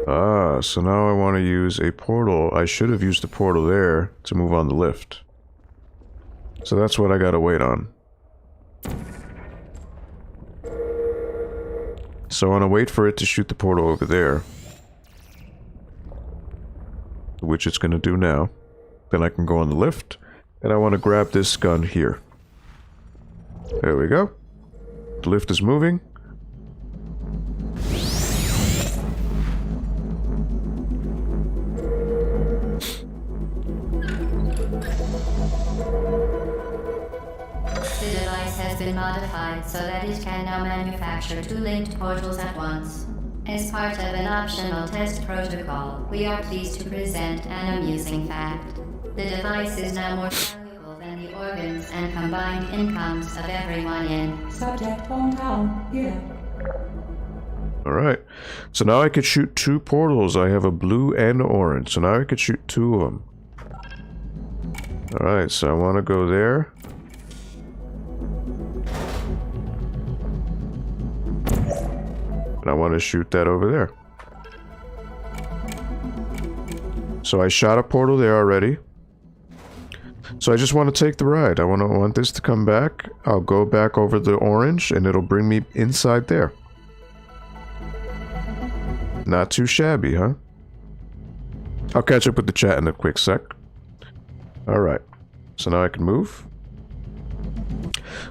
Speaker 1: Ah, so now I want to use a portal. I should have used a portal there to move on the lift. So that's what I gotta wait on. So I want to wait for it to shoot the portal over there. Which it's going to do now. Then I can go on the lift. And I want to grab this gun here. There we go. The lift is moving.
Speaker 2: The device has been modified so that it can now manufacture two linked portals at once. As part of an optional test protocol, we are pleased to present an amusing fact. The device is now more valuable than the organs and combined incomes of everyone in.
Speaker 4: Subject hometown. Here.
Speaker 1: Alright. So now I could shoot two portals. I have a blue and orange. So now I could shoot two of them. Alright, so I want to go there. And I want to shoot that over there. So I shot a portal there already. So I just want to take the ride. I want this to come back. I'll go back over the orange and it'll bring me inside there. Not too shabby, huh? I'll catch up with the chat in a quick sec. Alright. So now I can move.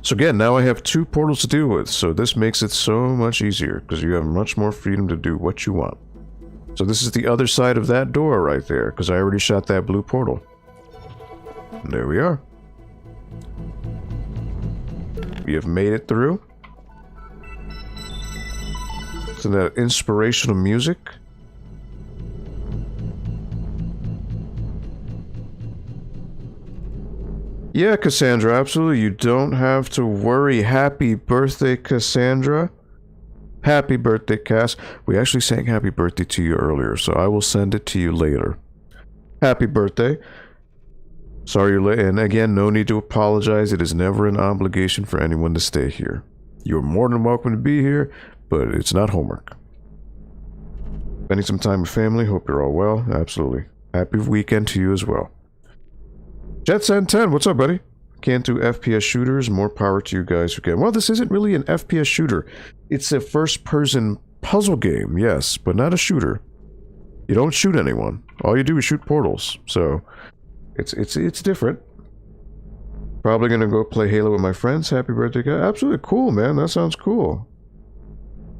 Speaker 1: So again, now I have two portals to deal with, so this makes it so much easier, because you have much more freedom to do what you want. So this is the other side of that door right there, because I already shot that blue portal. And there we are. We have made it through. So that inspirational music. Yeah, Cassandra, absolutely. You don't have to worry. Happy birthday, Cassandra. Happy birthday, Cass. We actually sang happy birthday to you earlier, so I will send it to you later. Happy birthday. Sorry you're late, and again, no need to apologize. It is never an obligation for anyone to stay here. You're more than welcome to be here, but it's not homework. Spending some time with family, hope you're all well. Absolutely. Happy weekend to you as well. Jetsen10, what's up, buddy? Can't do FPS shooters, more power to you guys who can. Well, this isn't really an FPS shooter. It's a first-person puzzle game, yes, but not a shooter. You don't shoot anyone. All you do is shoot portals, so it's different. Probably gonna go play Halo with my friends. Happy birthday, guy. Absolutely cool, man. That sounds cool.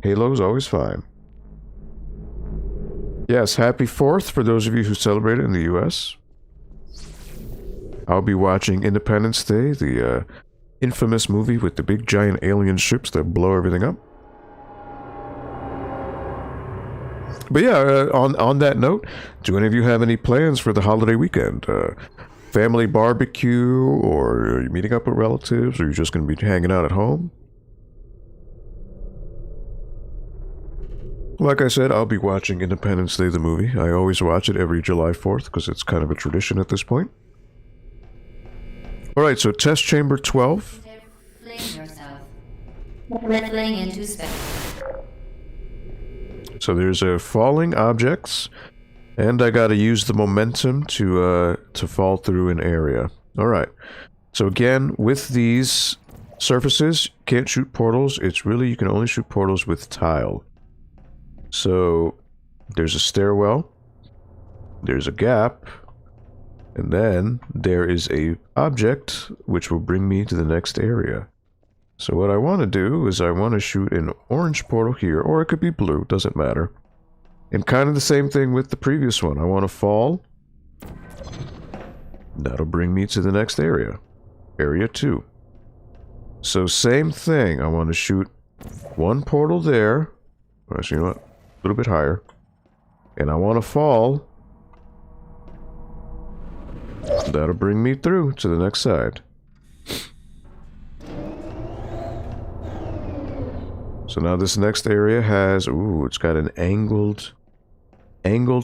Speaker 1: Halo's always fine. Yes, happy 4th for those of you who celebrate it in the US. I'll be watching Independence Day, the infamous movie with the big giant alien ships that blow everything up. But yeah, on that note, do any of you have any plans for the holiday weekend? Family barbecue, or are you meeting up with relatives, or are you just going to be hanging out at home? like I said, I'll be watching Independence Day, the movie. I always watch it every July 4th because it's kind of a tradition at this point. Alright, so test chamber 12.
Speaker 2: Fling yourself. Fling into space.
Speaker 1: So there's falling objects, and I gotta use the momentum to fall through an area. Alright, so again, with these surfaces, you can't shoot portals. It's really, you can only shoot portals with tile. So there's a stairwell, there's a gap, and then there is a object which will bring me to the next area. So what I want to do is I want to shoot an orange portal here, or it could be blue, doesn't matter. And kind of the same thing with the previous one. I want to fall. That'll bring me to the next area. Area 2. So same thing. I want to shoot one portal there. Actually, you know what? A little bit higher. And I want to fall. That'll bring me through to the next side. So now this next area has, ooh, it's got an angled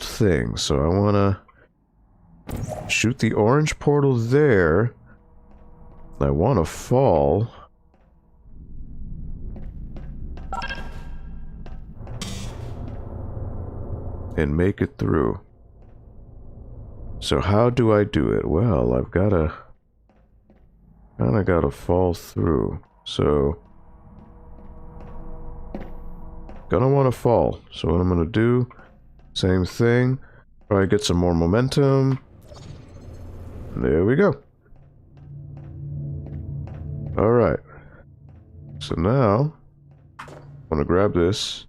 Speaker 1: thing. So I want to shoot the orange portal there. I want to fall. And make it through. So how do I do it? Well, I've gotta kinda gotta fall through. So gonna wanna fall. So what I'm gonna do, same thing. Probably get some more momentum. There we go. Alright. So now I'm gonna grab this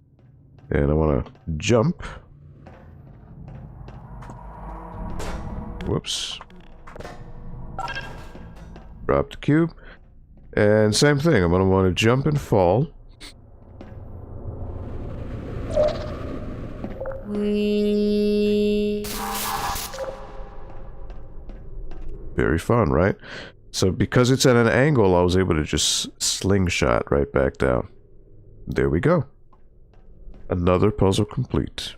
Speaker 1: and I wanna jump. Whoops. Drop the cube. And same thing, I'm going to want to jump and fall. Very fun, right? So because it's at an angle, I was able to just slingshot right back down. There we go. Another puzzle complete.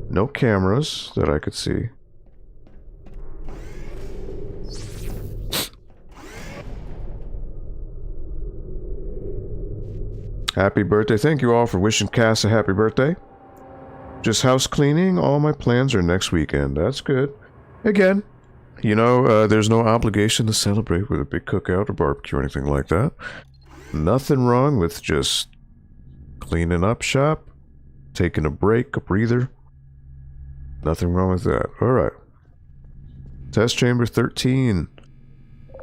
Speaker 1: No cameras that I could see. Happy birthday. Thank you all for wishing Cass a happy birthday. Just house cleaning. All my plans are next weekend. That's good. Again, you know, there's no obligation to celebrate with a big cookout or barbecue or anything like that. Nothing wrong with just cleaning up shop, taking a break, a breather. Nothing wrong with that. Alright. Test chamber 13.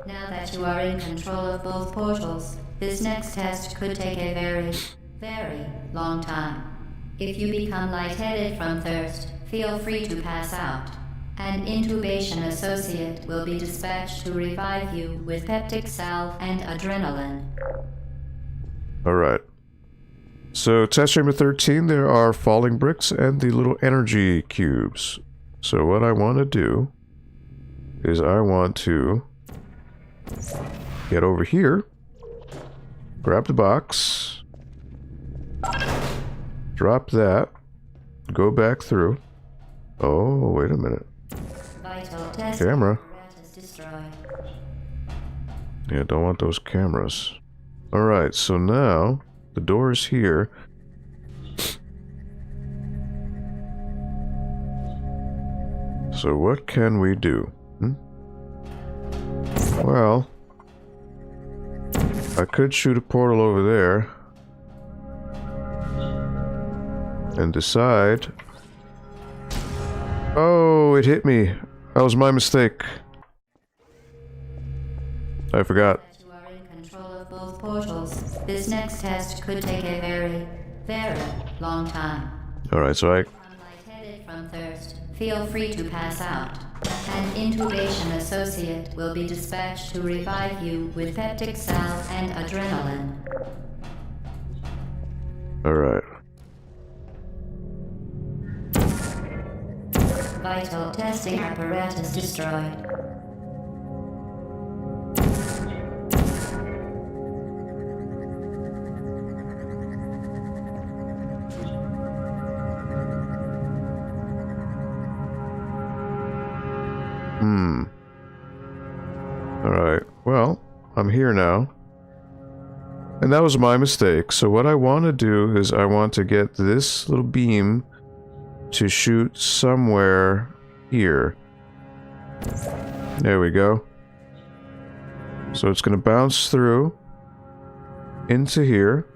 Speaker 2: Now that you are in control of both portals, this next test could take a very, very long time. If you become lightheaded from thirst, feel free to pass out. An intubation associate will be dispatched to revive you with peptic salve and adrenaline.
Speaker 1: Alright. So, test chamber 13, there are falling bricks and the little energy cubes. So what I want to do is I want to get over here, grab the box, drop that, go back through. Oh, wait a minute.
Speaker 2: Vital test
Speaker 1: Camera.
Speaker 2: apparatus destroyed.
Speaker 1: Yeah, don't want those cameras. Alright, so now the door is here. So what can we do? Well, I could shoot a portal over there and decide. Oh, it hit me. That was my mistake. I forgot.
Speaker 2: You are in control of both portals. This next test could take a very, very long time.
Speaker 1: Alright, so
Speaker 2: Become lightheaded from thirst. Feel free to pass out. An intubation associate will be dispatched to revive you with peptic salve and adrenaline.
Speaker 1: Alright.
Speaker 2: Vital testing apparatus destroyed.
Speaker 1: Alright, well, I'm here now. And that was my mistake. So what I want to do is I want to get this little beam to shoot somewhere here. There we go. So it's going to bounce through into here.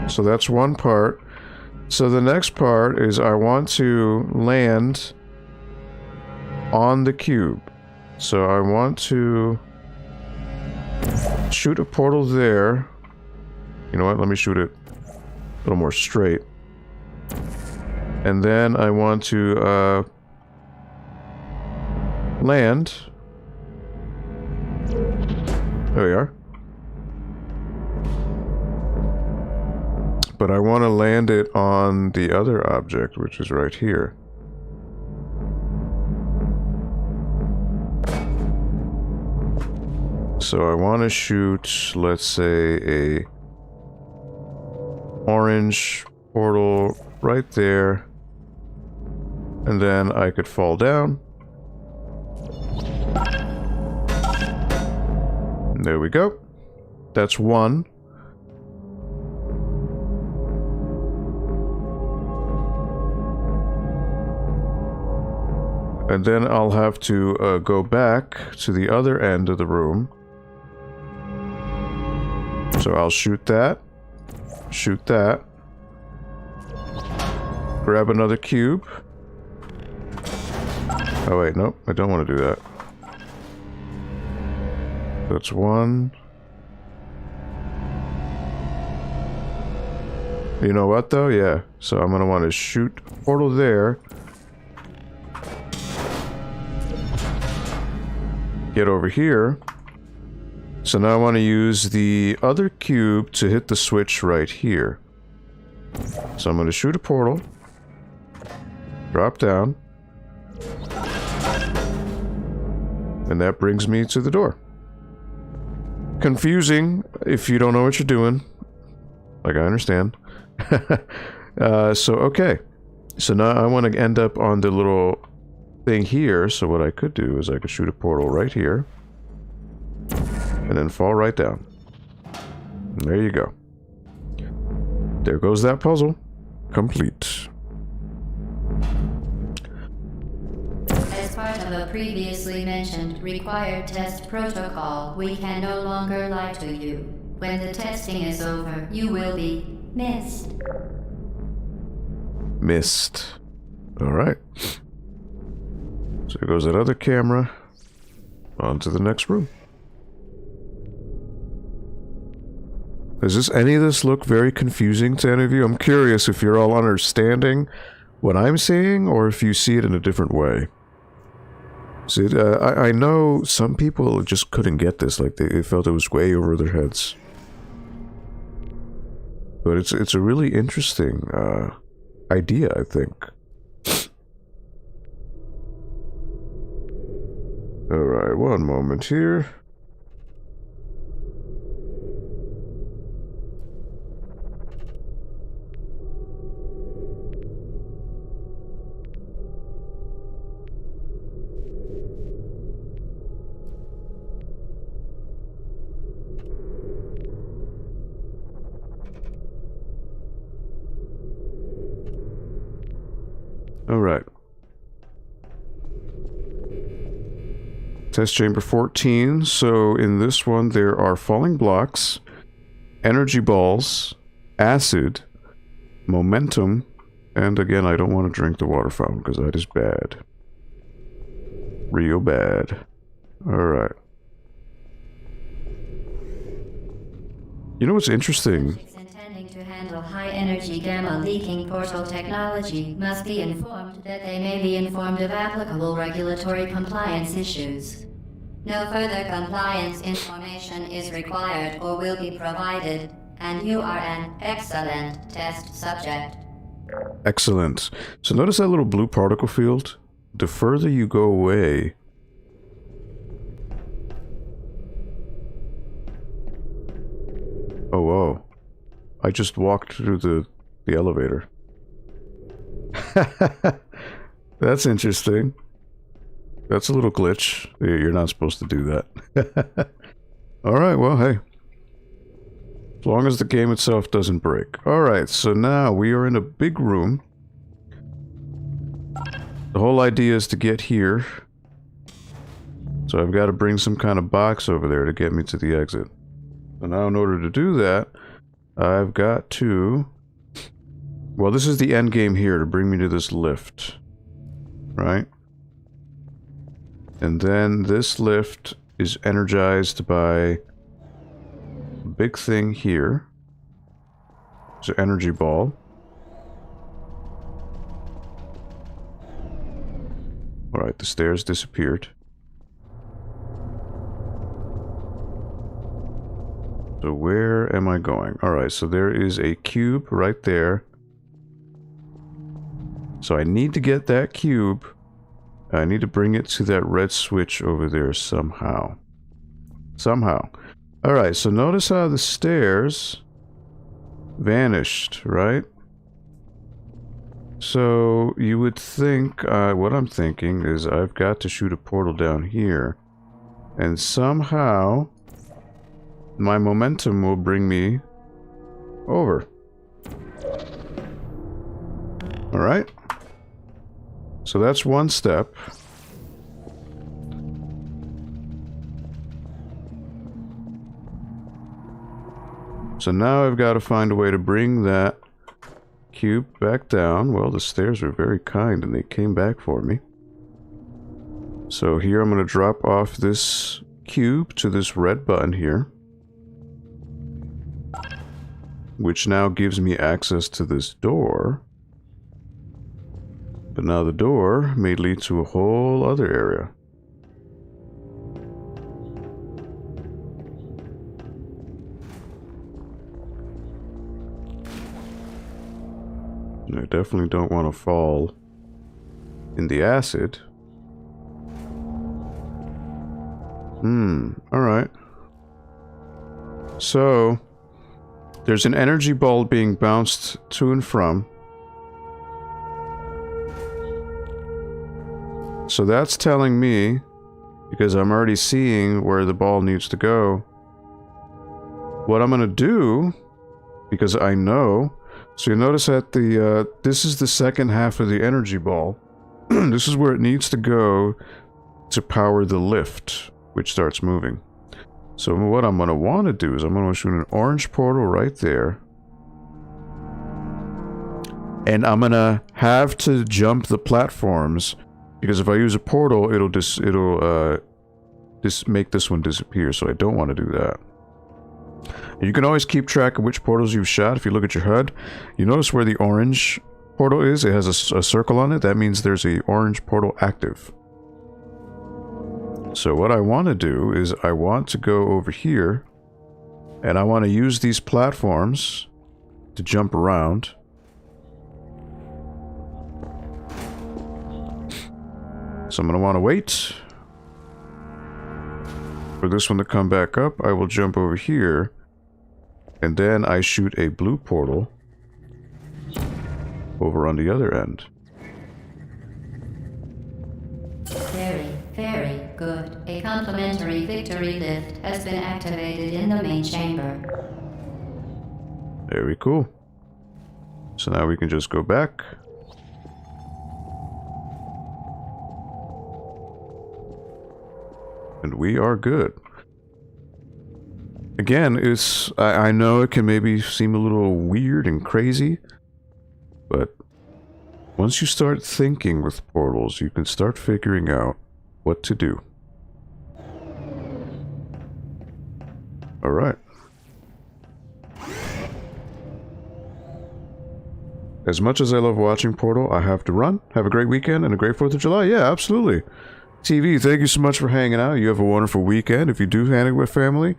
Speaker 1: So that's one part. So the next part is I want to land on the cube. So I want to shoot a portal there. You know what? Let me shoot it a little more straight. And then I want to land. There we are. But I want to land it on the other object, which is right here. So I want to shoot, let's say, a orange portal right there. And then I could fall down. And there we go. That's one. And then I'll have to go back to the other end of the room. So I'll shoot that. Shoot that. Grab another cube. Oh wait, nope, I don't want to do that. That's one. You know what though? Yeah. So I'm going to want to shoot a portal there. Get over here. So now I want to use the other cube to hit the switch right here. So I'm going to shoot a portal. Drop down. And that brings me to the door. Confusing if you don't know what you're doing. Like, I understand. So, okay. So now I want to end up on the little thing here. So what I could do is I could shoot a portal right here. And then fall right down. And there you go. There goes that puzzle. Complete.
Speaker 2: As part of a previously mentioned required test protocol, we can no longer lie to you. When the testing is over, you will be missed.
Speaker 1: Missed. Alright. So there goes that other camera. On to the next room. Does any of this look very confusing to any of you? I'm curious if you're all understanding what I'm saying, or if you see it in a different way. See, I know some people just couldn't get this, like they felt it was way over their heads. But it's a really interesting idea, I think. Alright, one moment here. Alright. Test chamber 14. So in this one there are falling blocks, energy balls, acid, momentum, and again I don't want to drink the water fountain because that is bad. Real bad. Alright. You know what's interesting?
Speaker 2: Intending to handle high-energy gamma-leaking portal technology must be informed that they may be informed of applicable regulatory compliance issues. No further compliance information is required or will be provided, and you are an excellent test subject.
Speaker 1: Excellent. So notice that little blue particle field? The further you go away... Oh, whoa. I just walked through the elevator. That's interesting. That's a little glitch. You're not supposed to do that. Alright, well, hey. As long as the game itself doesn't break. Alright, so now we are in a big room. The whole idea is to get here. So I've got to bring some kind of box over there to get me to the exit. So now in order to do that, I've got to... Well, this is the end game here, to bring me to this lift. Right? And then this lift is energized by a big thing here. It's an energy ball. Alright, the stairs disappeared. So where am I going? Alright, so there is a cube right there. So I need to get that cube. I need to bring it to that red switch over there somehow. Somehow. Alright, so notice how the stairs vanished, right? So you would think, what I'm thinking is I've got to shoot a portal down here. And somehow my momentum will bring me over. Alright. So that's one step. So now I've got to find a way to bring that cube back down. Well, the stairs were very kind and they came back for me. So here I'm going to drop off this cube to this red button here, which now gives me access to this door. But now the door may lead to a whole other area. I definitely don't want to fall in the acid. Alright. So, there's an energy ball being bounced to and from. So that's telling me, because I'm already seeing where the ball needs to go, what I'm going to do, because I know. So you notice that the this is the second half of the energy ball. This is where it needs to go to power the lift, which starts moving. So what I'm going to want to do is I'm going to shoot an orange portal right there. And I'm going to have to jump the platforms, because if I use a portal, it'll make this one disappear, so I don't want to do that. And you can always keep track of which portals you've shot. If you look at your HUD, you notice where the orange portal is. It has a circle on it. That means there's a orange portal active. So what I want to do is I want to go over here, and I want to use these platforms to jump around. So I'm going to want to wait for this one to come back up. I will jump over here, and then I shoot a blue portal over on the other end.
Speaker 2: Very, very good. A complimentary victory lift has been activated in the main chamber.
Speaker 1: Very cool. So now we can just go back. And we are good. Again, I know it can maybe seem a little weird and crazy, but once you start thinking with portals, you can start figuring out what to do. Alright. As much as I love watching Portal, I have to run. Have a great weekend and a great 4th of July. Yeah, absolutely. TV, thank you so much for hanging out. You have a wonderful weekend. If you do hang out with family,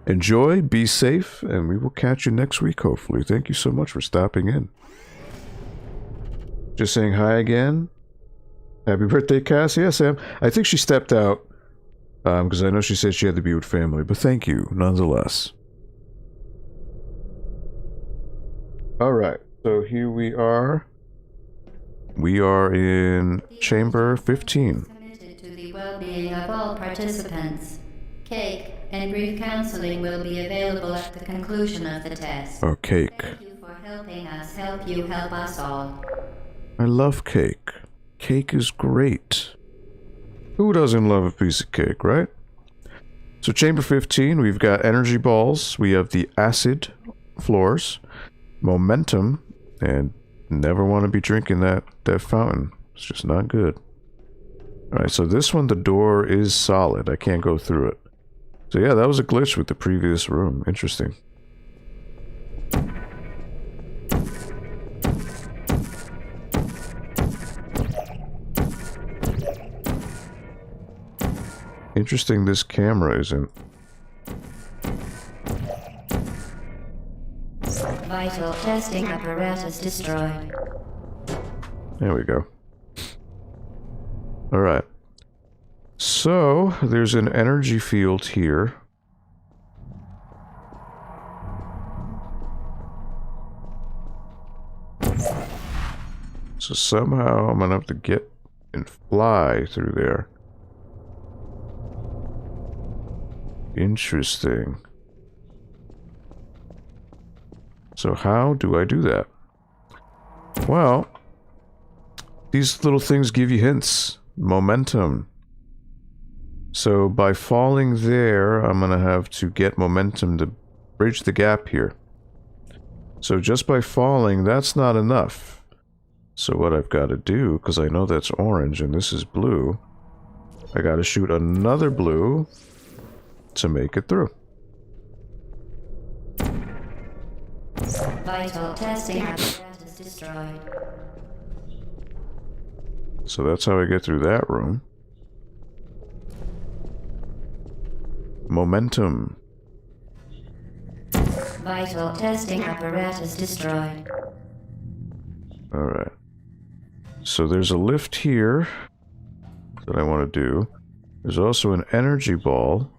Speaker 1: enjoy, be safe, and we will catch you next week, hopefully. Thank you so much for stopping in. Just saying hi again. Happy birthday, Cassie. Yeah, Sam. I think she stepped out, because I know she said she had to be with family, but thank you, nonetheless. Alright, so here we are We are in chamber 15.
Speaker 2: Committed to the well-being of all participants. Cake and brief counseling will be available at the conclusion of the test.
Speaker 1: Oh, cake.
Speaker 2: Thank you for helping us help you help us all.
Speaker 1: I love cake. Cake is great. Who doesn't love a piece of cake, right? So chamber 15, we've got energy balls, we have the acid floors, momentum, and never want to be drinking that fountain. It's just not good. Alright, so this one, the door is solid. I can't go through it. So yeah, that was a glitch with the previous room. Interesting. Interesting this camera isn't.
Speaker 2: Vital testing apparatus destroyed.
Speaker 1: There we go. Alright. So, there's an energy field here. So somehow I'm gonna have to get and fly through there. Interesting. So how do I do that? Well, these little things give you hints. Momentum. So by falling there, I'm gonna have to get momentum to bridge the gap here. So just by falling, that's not enough. So what I've got to do, because I know that's orange and this is blue, I gotta shoot another blue to make it through.
Speaker 2: Vital testing apparatus destroyed.
Speaker 1: So that's how I get through that room. Momentum.
Speaker 2: Vital testing apparatus destroyed.
Speaker 1: Alright. So there's a lift here that I want to do. There's also an energy ball.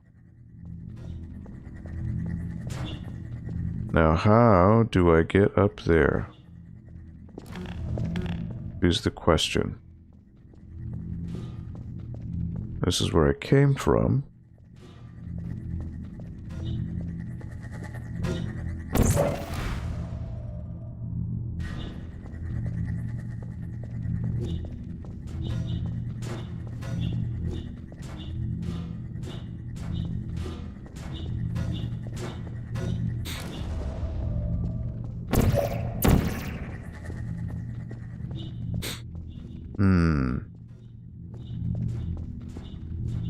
Speaker 1: Now how do I get up there? Is the question. This is where I came from.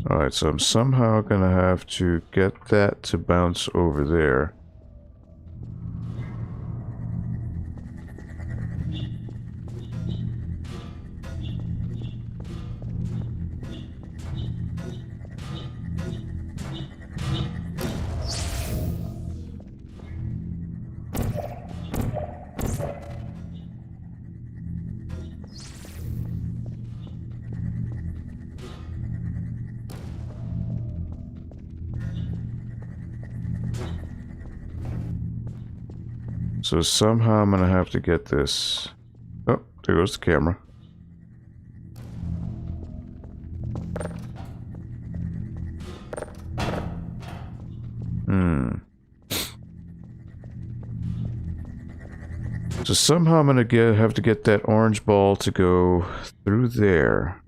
Speaker 1: Alright, so I'm somehow gonna have to get that to bounce over there. So somehow I'm gonna have to get this. Oh, there goes the camera. So somehow I'm gonna have to get that orange ball to go through there.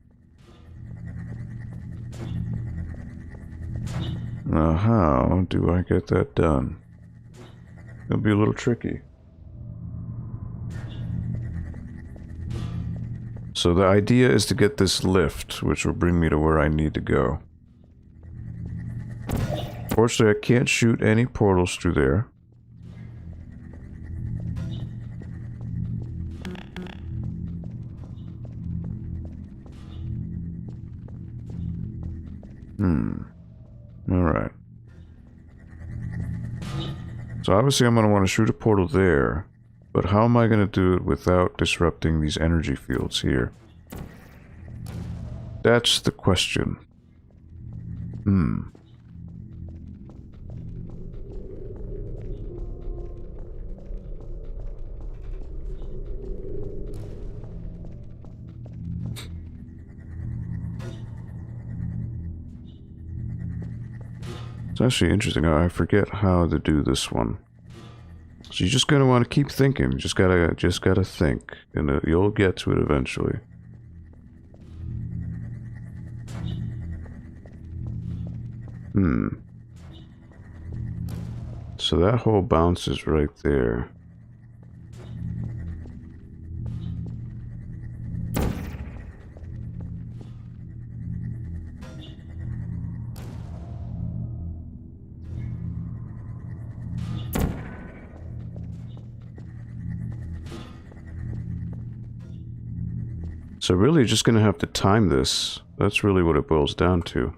Speaker 1: Now how do I get that done? It'll be a little tricky. So the idea is to get this lift, which will bring me to where I need to go. Fortunately, I can't shoot any portals through there. Alright. So obviously I'm going to want to shoot a portal there, but how am I going to do it without disrupting these energy fields here? That's the question. It's actually interesting. I forget how to do this one. So you're just gonna want to keep thinking. You just gotta think, and you'll get to it eventually. So that hole bounces right there. So really, you're just gonna have to time this. That's really what it boils down to.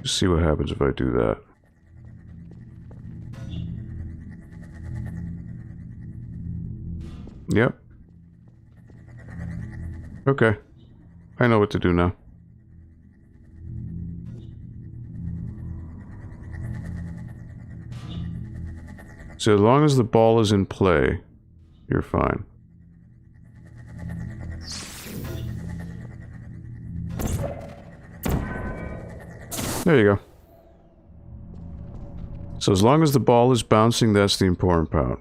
Speaker 1: Just see what happens if I do that. Yep. Okay. I know what to do now. So as long as the ball is in play, you're fine. There you go. So as long as the ball is bouncing, that's the important part.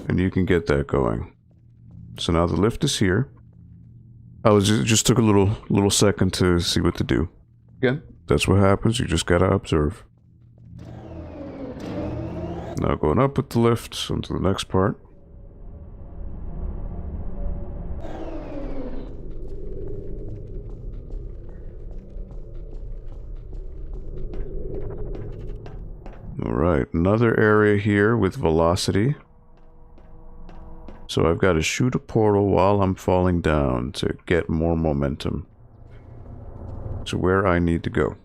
Speaker 1: And you can get that going. So now the lift is here. Just took a little second to see what to do. Again, that's what happens. You just gotta observe. Now going up with the lift onto the next part. Alright, another area here with velocity. So I've got to shoot a portal while I'm falling down to get more momentum to where I need to go.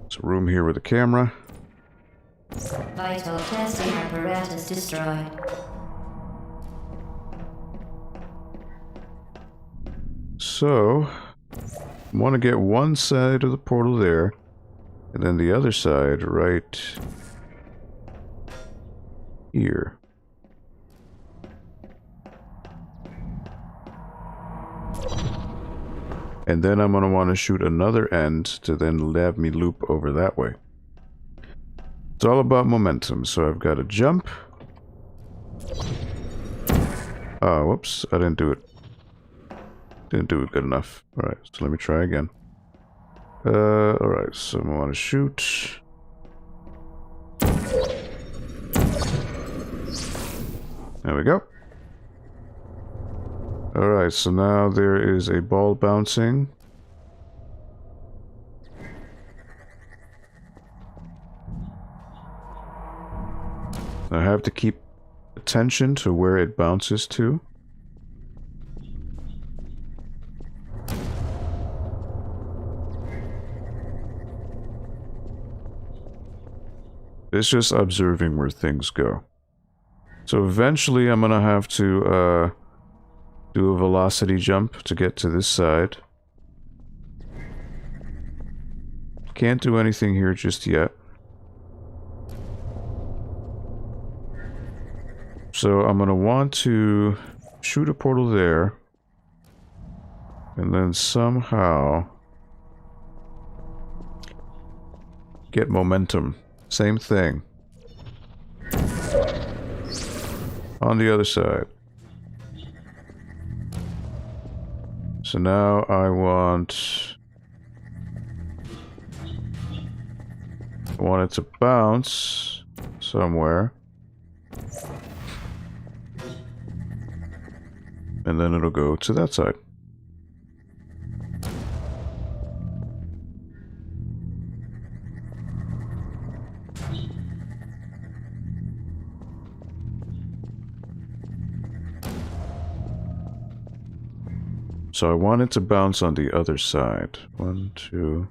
Speaker 1: There's a room here with a camera.
Speaker 2: Vital testing apparatus destroyed.
Speaker 1: So, I want to get one side of the portal there, and then the other side right here. And then I'm going to want to shoot another end to then have me loop over that way. It's all about momentum, so I've got to jump. Oh, whoops, I didn't do it. Didn't do it good enough. Alright, so let me try again. Alright, so I want to shoot. There we go. Alright, so now there is a ball bouncing. I have to keep attention to where it bounces to. It's just observing where things go. So eventually I'm gonna have to do a velocity jump to get to this side. Can't do anything here just yet. So I'm gonna want to shoot a portal there. And then somehow get momentum. Same thing. On the other side. So now I want it to bounce somewhere. And then it'll go to that side. So I want it to bounce on the other side. 1, 2.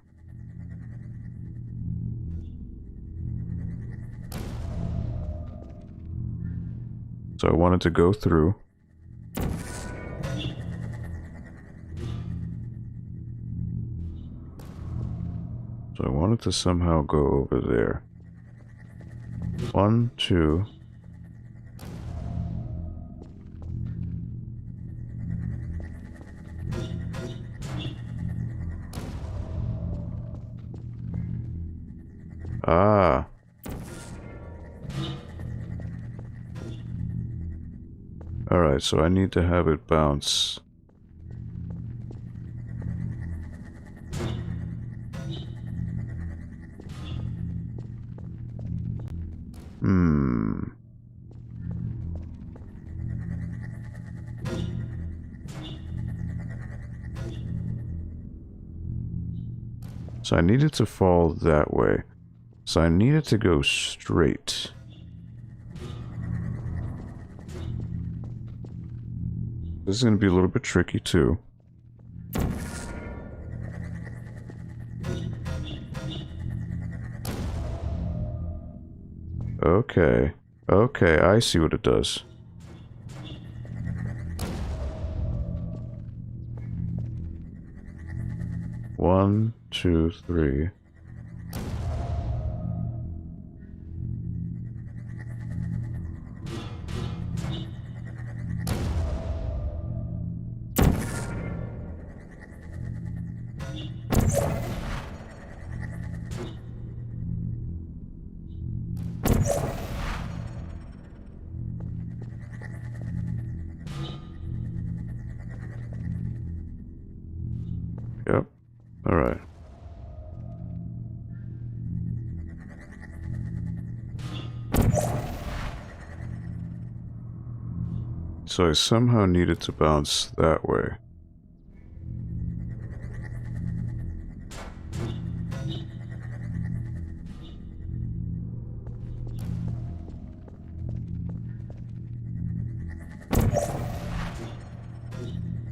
Speaker 1: So I want it to go through. So I want it to somehow go over there. 1, 2. Ah. Alright, so I need to have it bounce. So I need it to fall that way. So I need it to go straight. This is going to be a little bit tricky too. Okay. Okay, I see what it does. One, two, three. Yep. All right. So I somehow need it to bounce that way.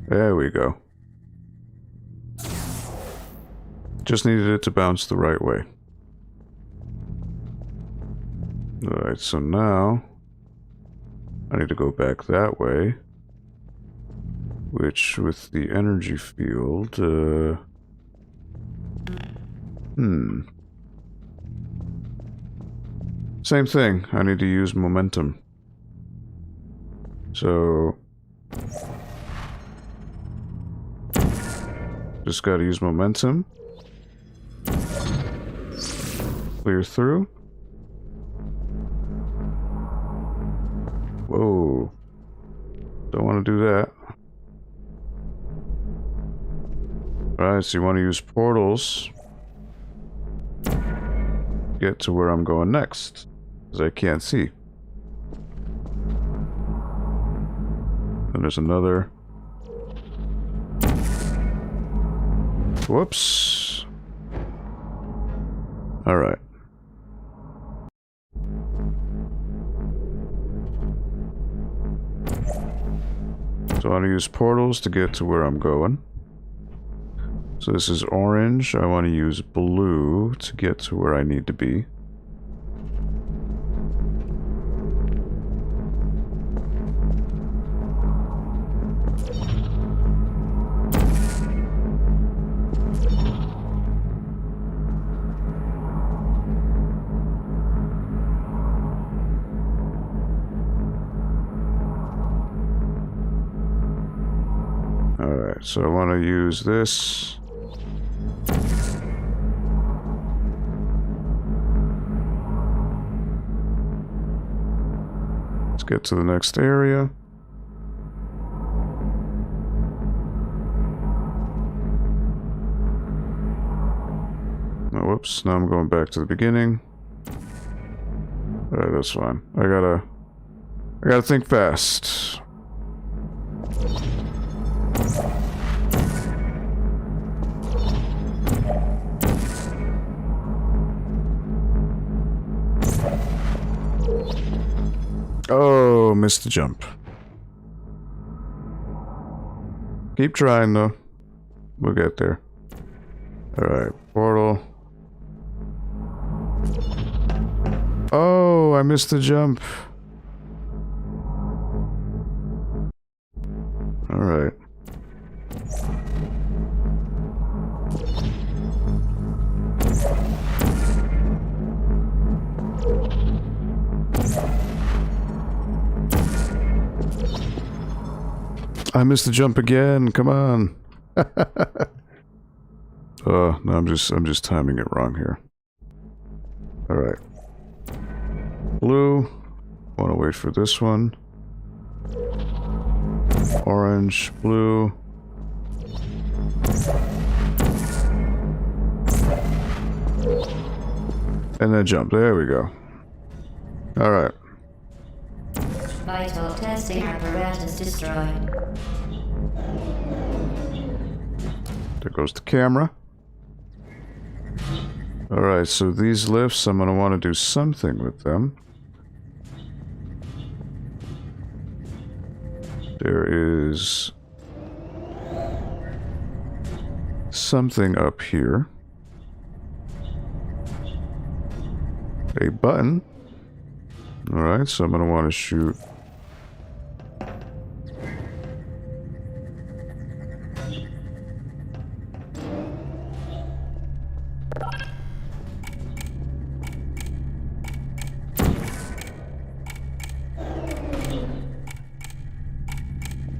Speaker 1: There we go. Just needed it to bounce the right way. Alright, so now I need to go back that way. Which, with the energy field, Same thing, I need to use momentum. So... just gotta use momentum. Clear through. Whoa. Don't want to do that. Alright, so you want to use portals. Get to where I'm going next. Because I can't see. And there's another. Whoops. Alright. So I want to use portals to get to where I'm going. So this is orange. I want to use blue to get to where I need to be. Alright, so I want to use this. Let's get to the next area. Oh, whoops, now I'm going back to the beginning. Alright, that's fine. I gotta think fast. Oh, missed the jump. Keep trying though. We'll get there. Alright, portal. Oh, I missed the jump. Alright. I missed the jump again. Come on. No, I'm just timing it wrong here. All right. Blue. Want to wait for this one. Orange, blue. And then jump. There we go. All right.
Speaker 2: Vital testing apparatus destroyed.
Speaker 1: There goes the camera. All right, so these lifts, I'm going to want to do something with them. There is something up here. A button. Alright, so I'm going to want to shoot.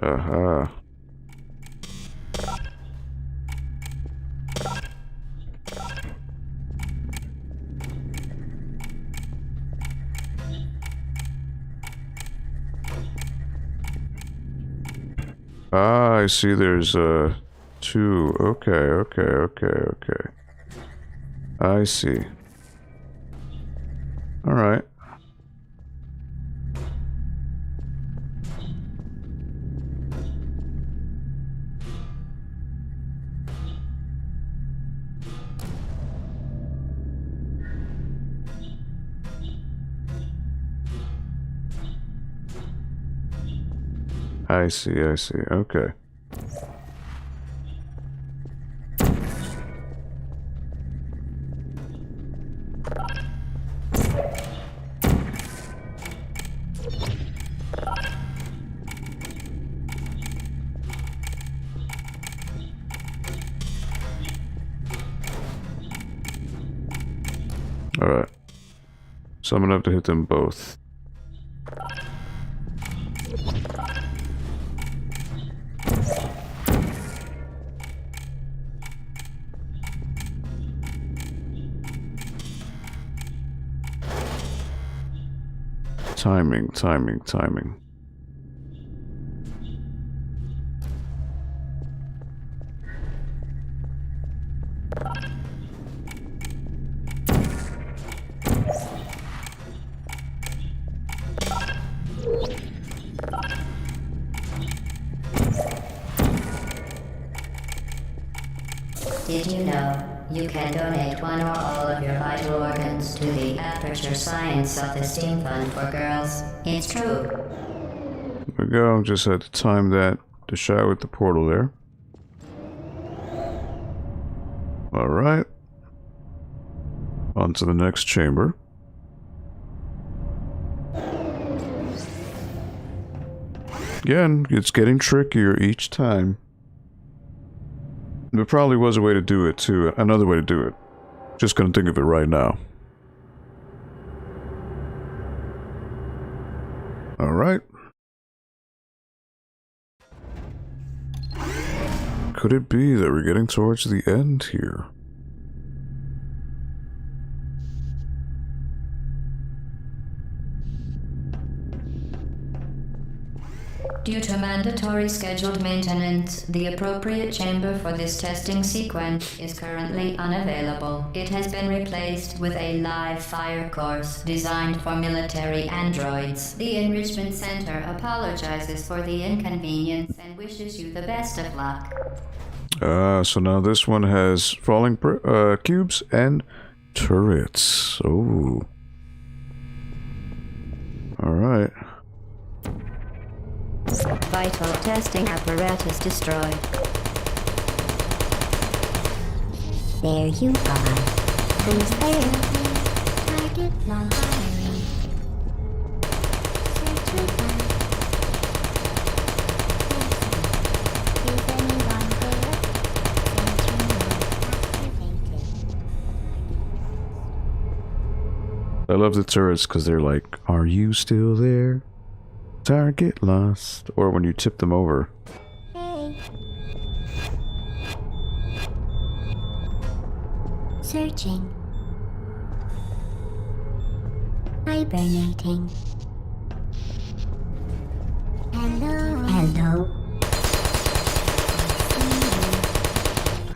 Speaker 1: Aha. Ah, I see there's two. Okay. I see. Alright. I see, okay. Alright. So I'm gonna have to hit them both. Timing.
Speaker 2: Did you know you can donate one or all of your vital organs to the Aperture Science Self-Esteem Fund for Girls? It's true.
Speaker 1: There we go, just had to time that to shot with the portal there. Alright. On to the next chamber. Again, it's getting trickier each time. There probably was a way to do it too, another way to do it. Just gonna think of it right now. Alright. Could it be that we're getting towards the end here?
Speaker 2: Due to mandatory scheduled maintenance, the appropriate chamber for this testing sequence is currently unavailable. It has been replaced with a live fire course designed for military androids. The Enrichment Center apologizes for the inconvenience and wishes you the best of luck.
Speaker 1: So now this one has falling cubes and turrets. Oh. Alright.
Speaker 2: Vital testing apparatus destroyed.
Speaker 3: There you are. Who's there? Target not firing. Search your back. Is anyone there? Sentry mode activated.
Speaker 1: I love the turrets because they're like, are you still there? Target lost. Or when you tip them over.
Speaker 3: Hey. Searching. Hibernating. Hello. Hello.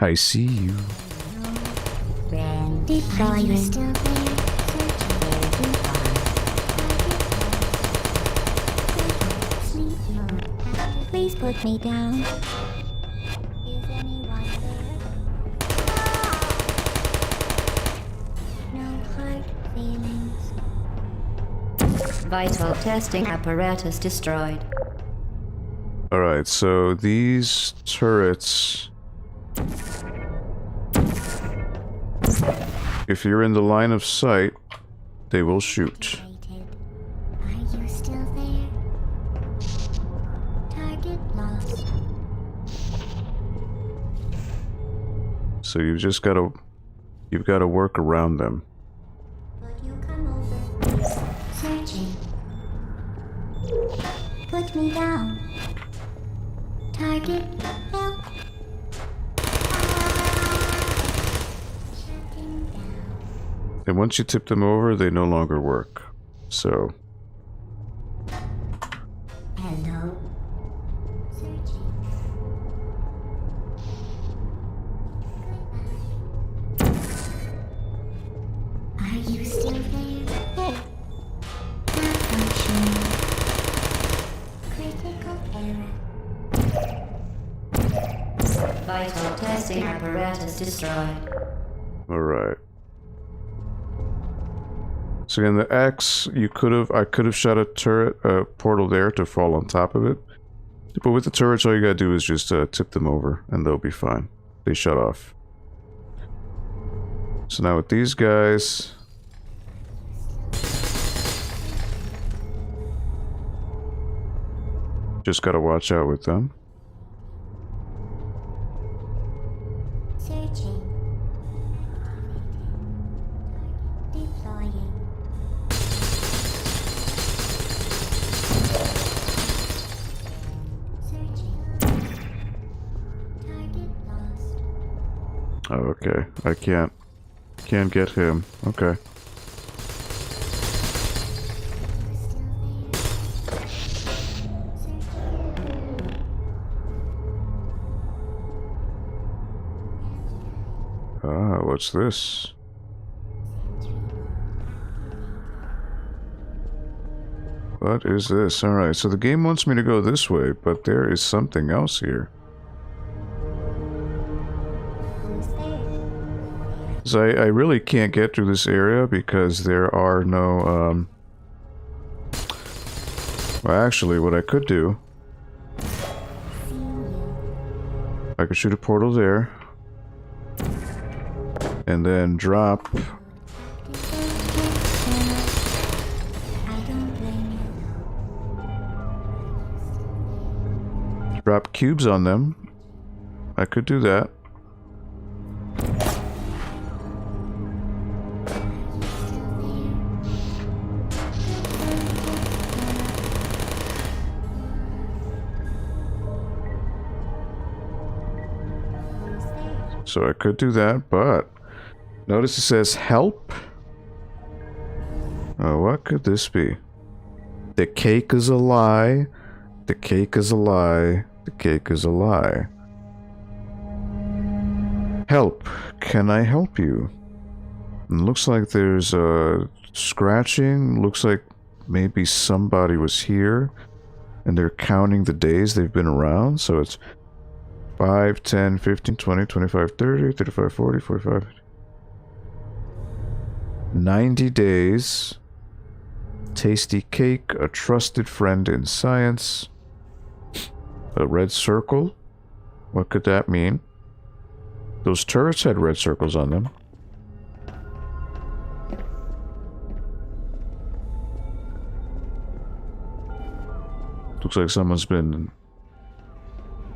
Speaker 1: I see you.
Speaker 3: Friend. Are you still there? Searching. There you are. Sleep mode. Please put me down. Is anyone there? No hard feelings.
Speaker 2: Vital testing apparatus destroyed.
Speaker 1: Alright, so these turrets... If you're in the line of sight, they will shoot.
Speaker 3: Are you still there? Target lost.
Speaker 1: So you've just gotta work around them.
Speaker 3: Would you come over? Searching. Put me down. Target help. Shutting down.
Speaker 1: And once you tip them over, they no longer work. So,
Speaker 3: Hello. Searching. Are you still there? Hey. Malfunction. Critical error.
Speaker 2: Vital testing apparatus destroyed.
Speaker 1: alright. So again, the X, I could have shot a turret, portal there to fall on top of it. But with the turrets, all you gotta do is just tip them over, and they'll be fine. They shut off. So now with these guys... Just gotta watch out with them.
Speaker 3: Searching. Deploying. Searching. Target lost.
Speaker 1: Oh, okay. I can't get him. Okay. Ah, what's this? What is this? Alright, so the game wants me to go this way, but there is something else here.
Speaker 3: Who's there?
Speaker 1: So I really can't get through this area because there are no, Well, actually, what I could do... I could shoot a portal there. And then drop...
Speaker 3: I don't blame you.
Speaker 1: Drop cubes on them. I could do that. So I could do that, but... Notice it says help. Oh, what could this be? The cake is a lie. The cake is a lie. The cake is a lie. Help. Can I help you? And looks like there's scratching. Looks like maybe somebody was here. And they're counting the days they've been around. So it's 5, 10, 15, 20, 25, 30, 35, 40, 45... 90 days. Tasty cake. A trusted friend in science. A red circle. What could that mean? Those turrets had red circles on them. Looks like someone's been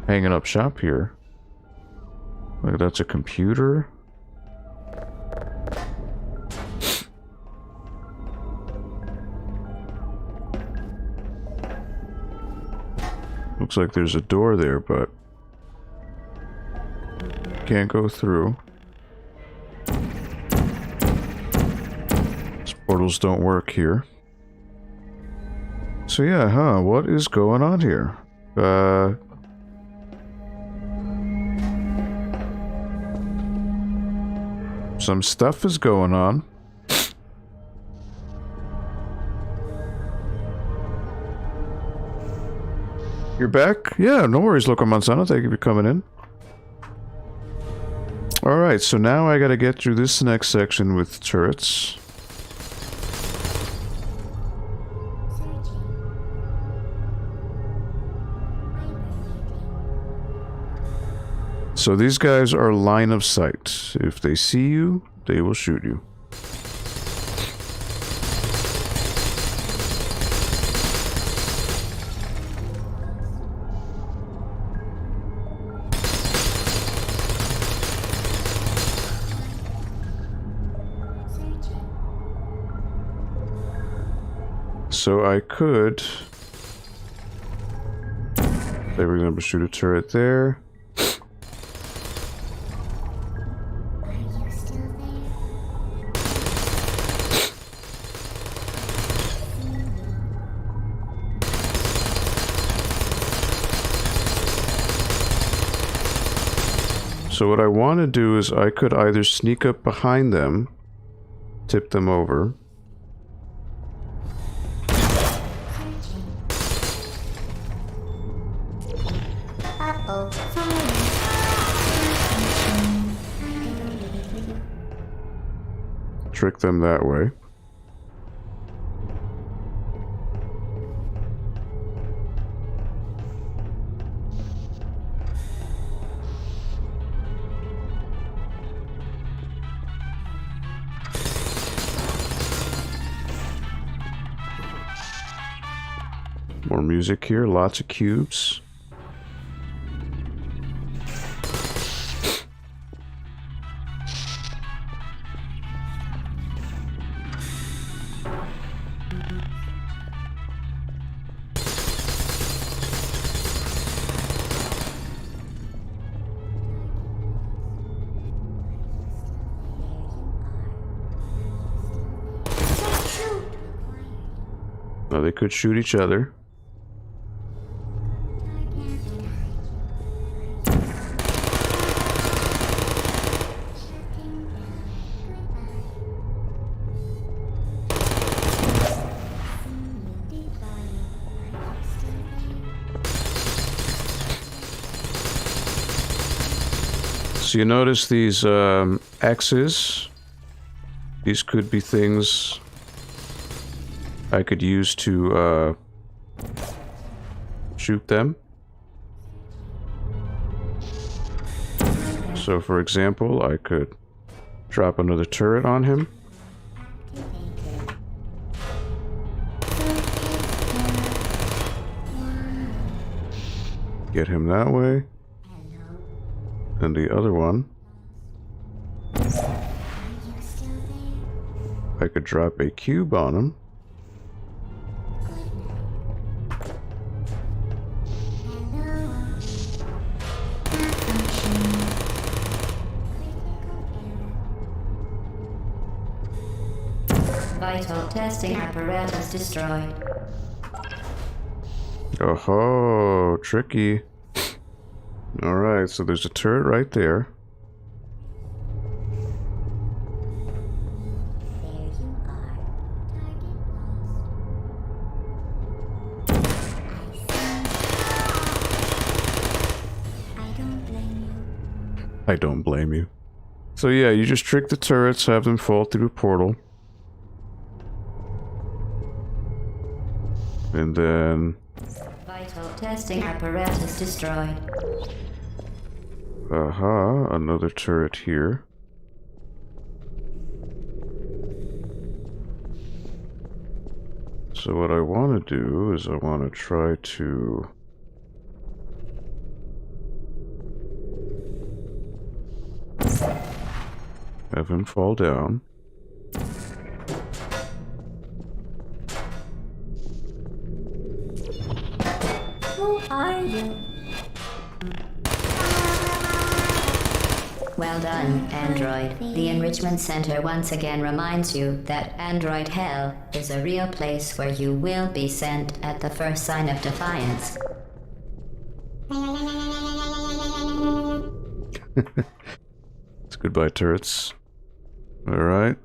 Speaker 1: hanging up shop here. Like that's a computer. Looks like there's a door there, but can't go through. These portals don't work here. So yeah, what is going on here? Some stuff is going on. You're back? Yeah, no worries, Loco Manzano. Thank you for coming in. Alright, so now I gotta get through this next section with turrets. So these guys are line of sight. If they see you, they will shoot you. So I could, say for example, shoot a turret there.
Speaker 3: Are you still there?
Speaker 1: So what I want to do is I could either sneak up behind them, tip them over.
Speaker 3: Uh-oh.
Speaker 1: Trick them that way. More music here, lots of cubes. Now they could shoot each other. So you notice these X's. These could be things I could use to shoot them. So for example, I could drop another turret on him. Get him that way. And the other one, I could drop a cube on him.
Speaker 2: Vital testing apparatus destroyed.
Speaker 1: Oh, tricky. Alright, so there's a turret right there.
Speaker 3: There you are. Target lost. I don't blame you.
Speaker 1: I don't blame you. So yeah, you just trick the turrets, have them fall through a portal. And then...
Speaker 2: Vital testing apparatus destroyed.
Speaker 1: Aha, another turret here. So what I want to do is I want to try to... have him fall down.
Speaker 3: Who are you?
Speaker 2: Well done, Android. The Enrichment Center once again reminds you that Android Hell is a real place where you will be sent at the first sign of defiance.
Speaker 1: It's goodbye, turrets. Alright.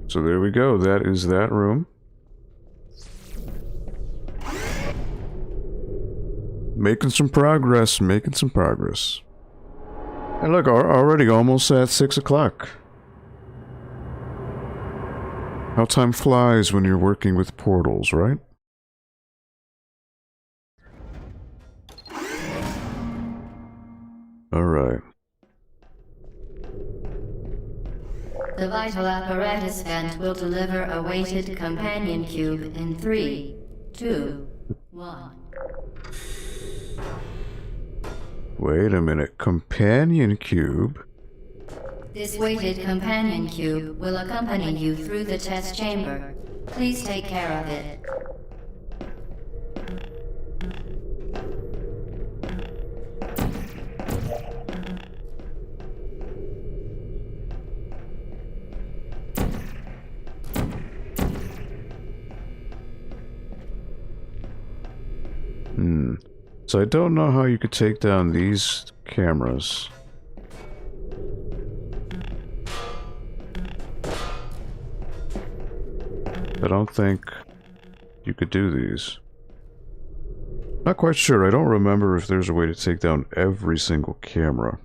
Speaker 1: So there we go. That is that room. Making some progress. Making some progress. And look, already almost at 6 o'clock. How time flies when you're working with portals, right? Alright.
Speaker 2: The vital apparatus vent will deliver a weighted companion cube in 3, 2, 1.
Speaker 1: Wait a minute. Companion cube?
Speaker 2: This weighted companion cube will accompany you through the test chamber. Please take care of it.
Speaker 1: So I don't know how you could take down these cameras. I don't think you could do these. Not quite sure. I don't remember if there's a way to take down every single camera.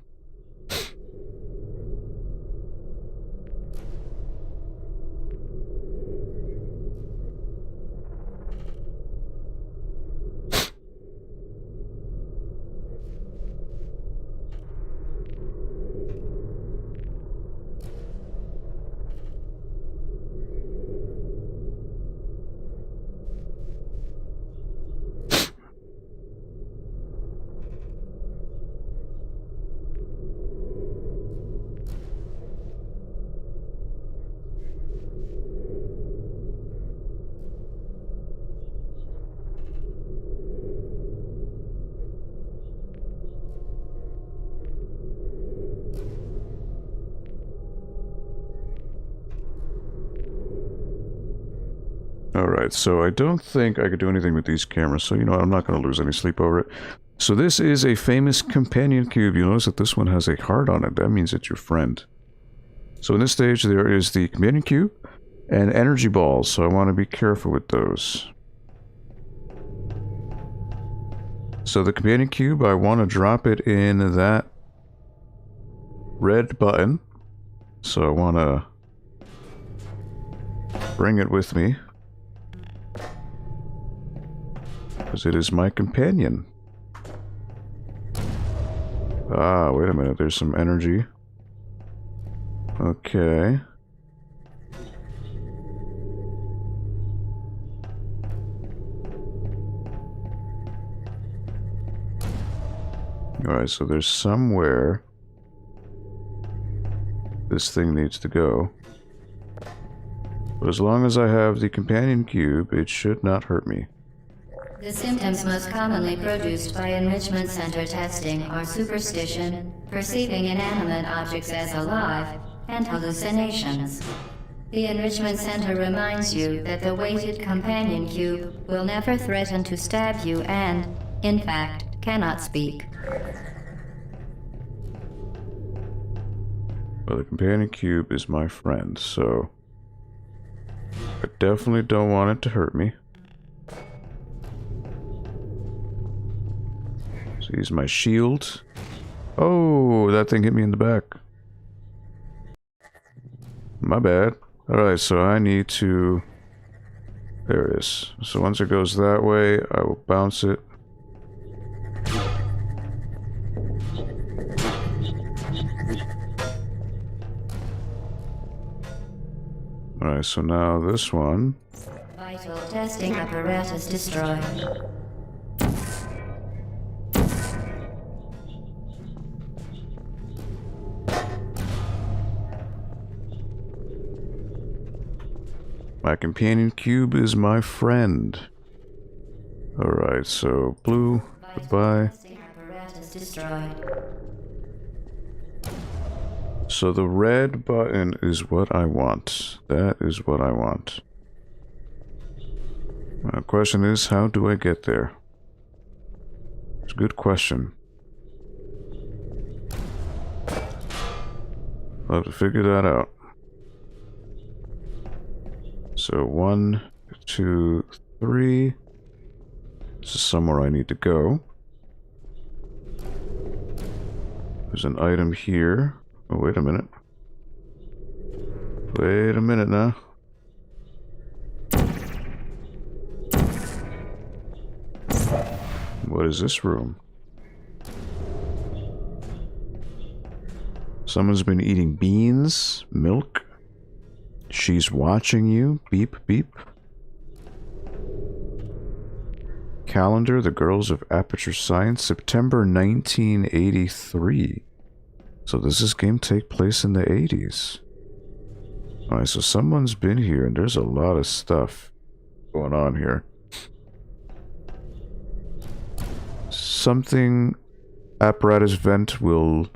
Speaker 1: Alright, so I don't think I could do anything with these cameras, so you know what, I'm not going to lose any sleep over it. So this is a famous companion cube. You notice that this one has a heart on it. That means it's your friend. So in this stage there is the companion cube and energy balls, so I want to be careful with those. So the companion cube, I want to drop it in that red button. So I want to bring it with me, because it is my companion. Ah, wait a minute, there's some energy. Okay. Alright, so there's somewhere this thing needs to go. But as long as I have the companion cube, it should not hurt me.
Speaker 2: The symptoms most commonly produced by enrichment center testing are superstition, perceiving inanimate objects as alive, and hallucinations. The enrichment center reminds you that the weighted companion cube will never threaten to stab you and, in fact, cannot speak.
Speaker 1: Well, the companion cube is my friend, so I definitely don't want it to hurt me. So use my shield. Oh, that thing hit me in the back. My bad. Alright, so I need to... There it is. So once it goes that way, I will bounce it. Alright, so now this one.
Speaker 2: Vital testing apparatus destroyed.
Speaker 1: My companion cube is my friend. Alright, so blue, goodbye.
Speaker 2: Testing apparatus destroyed.
Speaker 1: So the red button is what I want. That is what I want. The question is, how do I get there? It's a good question. I'll have to figure that out. So 1, 2, 3. This is somewhere I need to go. There's an item here. Oh, wait a minute. Wait a minute now. What is this room? Someone's been eating beans, milk. She's watching you. Beep, beep. Calendar, the Girls of Aperture Science, September 1983. So does this game take place in the 80s? Alright, so someone's been here and there's a lot of stuff going on here. Something apparatus vent will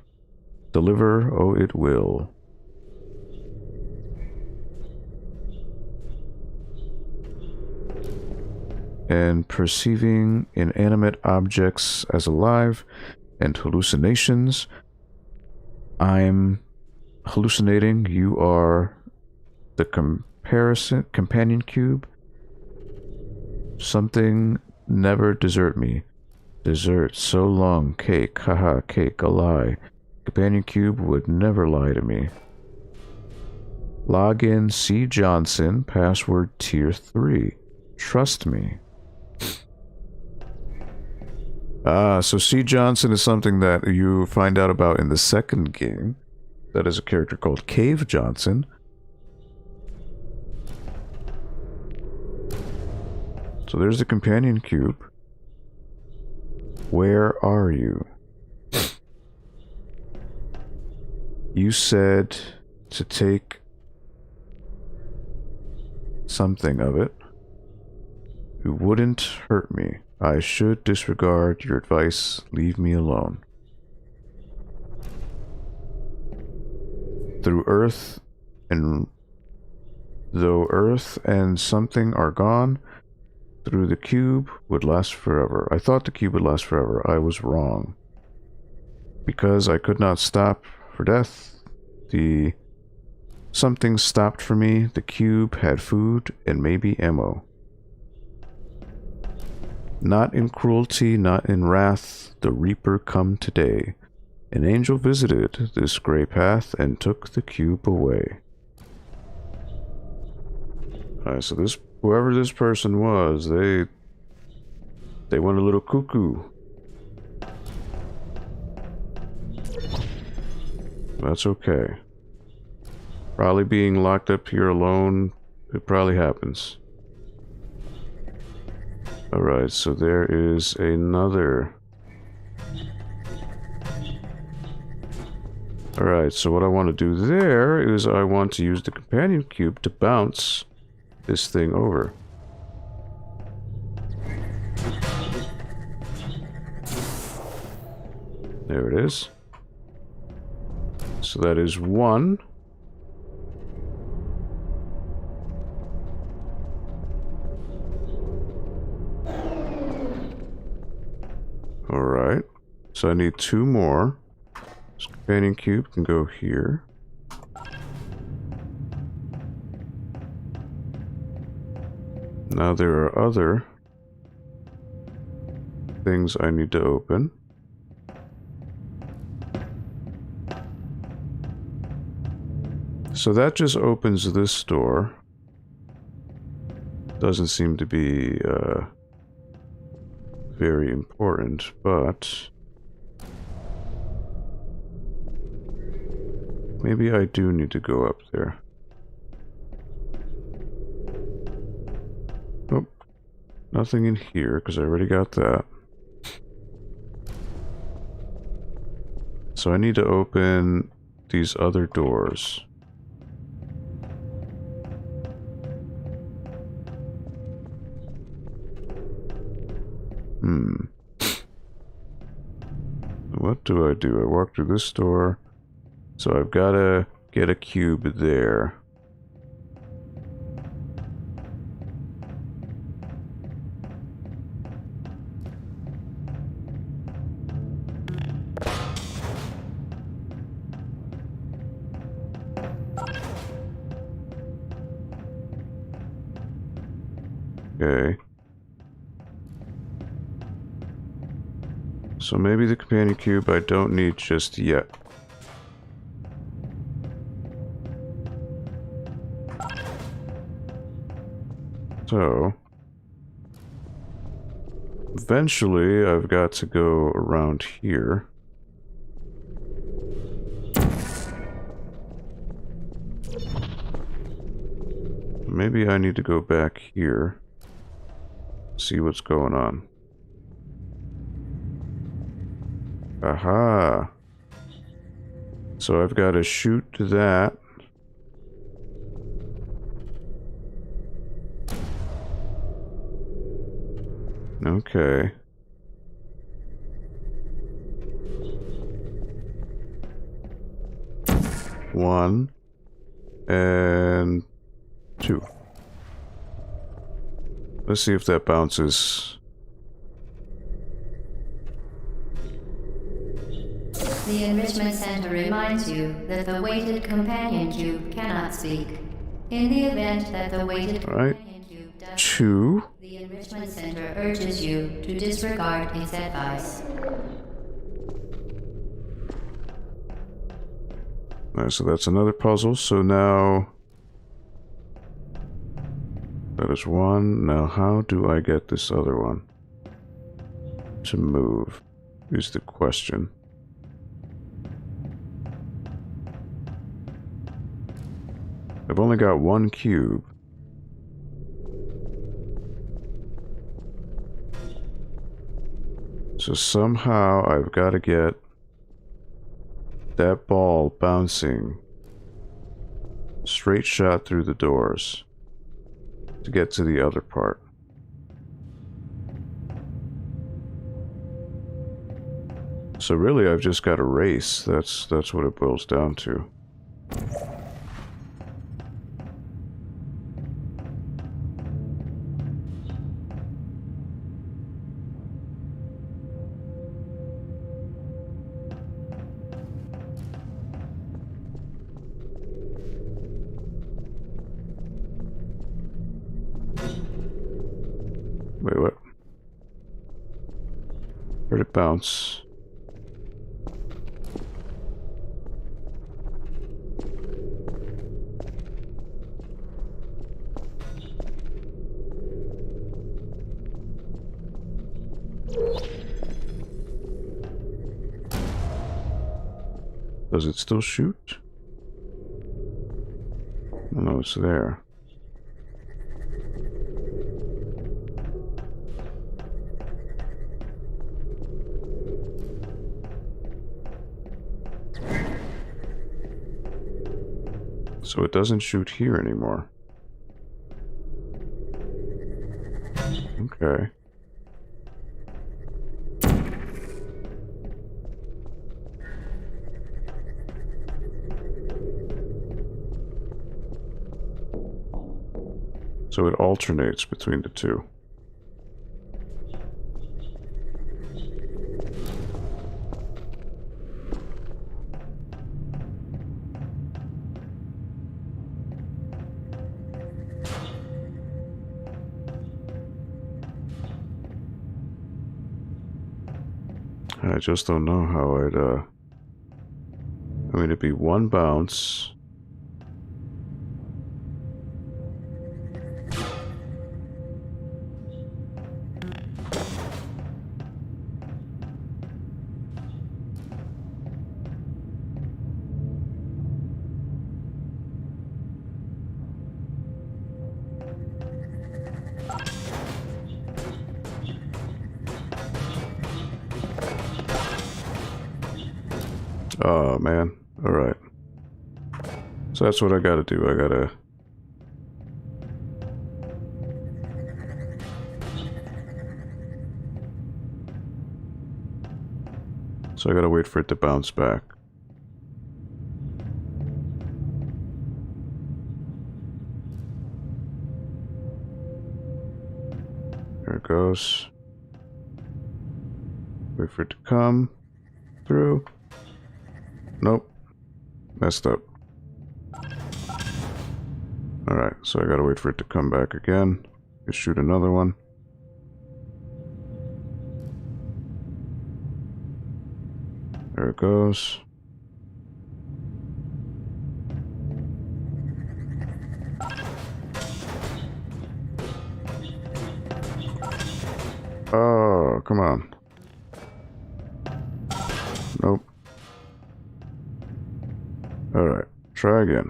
Speaker 1: deliver. Oh, it will. And perceiving inanimate objects as alive and hallucinations. I'm hallucinating. You are the companion cube. Something never desert me. Dessert so long. Cake. Haha, cake. A lie. Companion cube would never lie to me. Login C. Johnson. Password tier 3. Trust me. So C. Johnson is something that you find out about in the second game. That is a character called Cave Johnson. So there's the companion cube. Where are you? You said to take something of it. You wouldn't hurt me. I should disregard your advice. Leave me alone. Through Earth and though Earth and something are gone, through the cube would last forever. I thought the cube would last forever. I was wrong. Because I could not stop for death, the something stopped for me. The cube had food and maybe ammo. Not in cruelty, not in wrath, the Reaper come today. An angel visited this gray path and took the cube away. Alright, so this, whoever this person was, they went a little cuckoo. That's okay. Probably being locked up here alone, it probably happens. Alright, so there is another. Alright, so what I want to do there is I want to use the companion cube to bounce this thing over. There it is. So that is 1. Alright. So I need 2 more. This companion cube can go here. Now there are other things I need to open. So that just opens this door. Doesn't seem to be very important, but maybe I do need to go up there. Oh, nothing in here because I already got that. So I need to open these other doors. what do? I walk through this door. So I've got to get a cube there. Okay. So maybe the companion cube I don't need just yet. So, eventually I've got to go around here. Maybe I need to go back here, see what's going on. Aha! So I've got to shoot that. Okay. One. And two. Let's see if that bounces.
Speaker 2: The Enrichment Center reminds you that the weighted companion cube cannot speak. In the event that the weighted companion cube does,
Speaker 1: Two.
Speaker 2: the Enrichment Center urges you to disregard its advice.
Speaker 1: Alright, so that's another puzzle. So now that is one. Now how do I get this other one to move is the question. I've only got one cube. So somehow I've got to get that ball bouncing straight shot through the doors to get to the other part. So really I've just got to race. That's what it boils down to. Wait, what? Heard it bounce. Does it still shoot? Oh, no, it's there. So it doesn't shoot here anymore. Okay. So it alternates between the two. I just don't know how I'd, I mean, it'd be one bounce. Oh, man. Alright. So that's what I gotta do. I gotta... So I gotta wait for it to bounce back. There it goes. Wait for it to come through. Nope. Messed up. Alright, so I gotta wait for it to come back again. Just shoot another one. There it goes. Oh, come on. Nope. Alright, try again.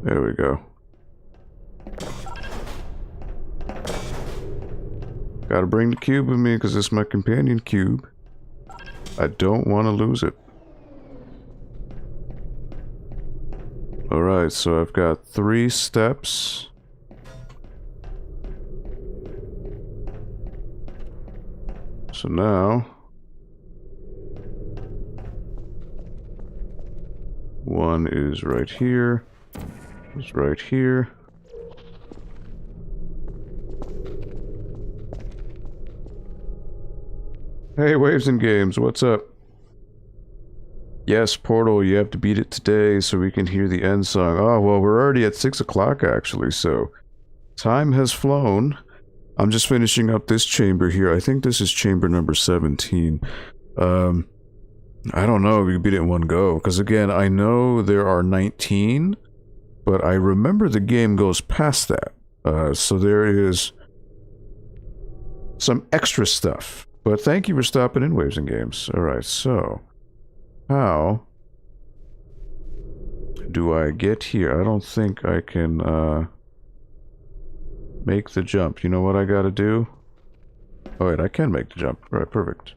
Speaker 1: There we go. Gotta bring the cube with me because it's my companion cube. I don't want to lose it. Alright, so I've got 3 steps. So now... one is right here. It's right here. Hey, Waves and Games, what's up? Yes, Portal, you have to beat it today so we can hear the end song. Oh, well, we're already at 6 o'clock, actually, so... time has flown. I'm just finishing up this chamber here. I think this is chamber number 17. I don't know if we can beat it in one go, because again, I know there are 19, but I remember the game goes past that. So there is some extra stuff. But thank you for stopping in, Waves and Games. Alright, so... how do I get here? I don't think I can, make the jump. You know what I gotta do? Oh wait, I can make the jump. Alright, perfect.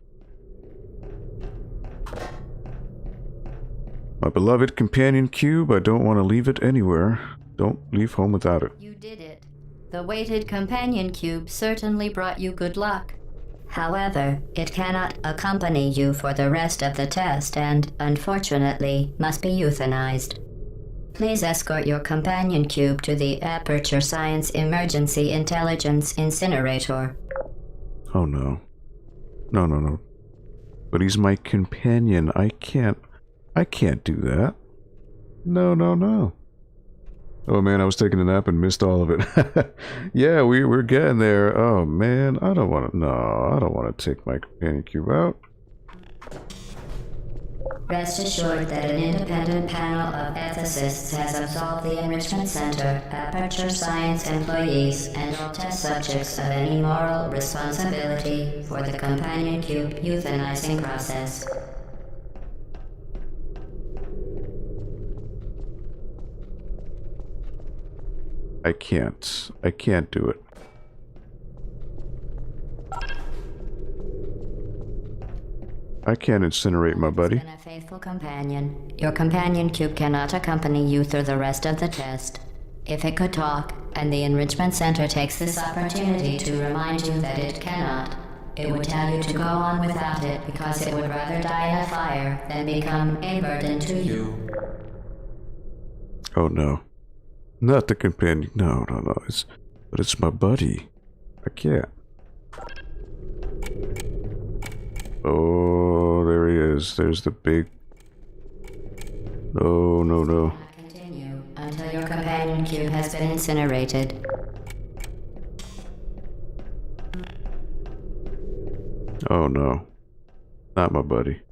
Speaker 1: My beloved companion cube, I don't want to leave it anywhere. Don't leave home without it.
Speaker 2: You did it. The weighted companion cube certainly brought you good luck. However, it cannot accompany you for the rest of the test and, unfortunately, must be euthanized. Please escort your companion cube to the Aperture Science Emergency Intelligence Incinerator.
Speaker 1: Oh no. No. But he's my companion. I can't do that. No. Oh man, I was taking a nap and missed all of it. Yeah, we're getting there. Oh man, I don't want to take my companion cube out.
Speaker 2: Rest assured that an independent panel of ethicists has absolved the Enrichment Center, Aperture Science employees, and all test subjects of any moral responsibility for the companion cube euthanizing process.
Speaker 1: I can't do it. I can't incinerate my buddy.
Speaker 2: You've been a faithful companion. Your companion cube cannot accompany you through the rest of the test. If it could talk, and the Enrichment Center takes this opportunity to remind you that it cannot, it would tell you to go on without it because it would rather die in a fire than become a burden to you.
Speaker 1: Oh no. Not the companion. No. But it's my buddy. I can't. Oh, there he is. There's the big... No.
Speaker 2: Continue until your companion cube has been incinerated.
Speaker 1: Oh no. Not my buddy.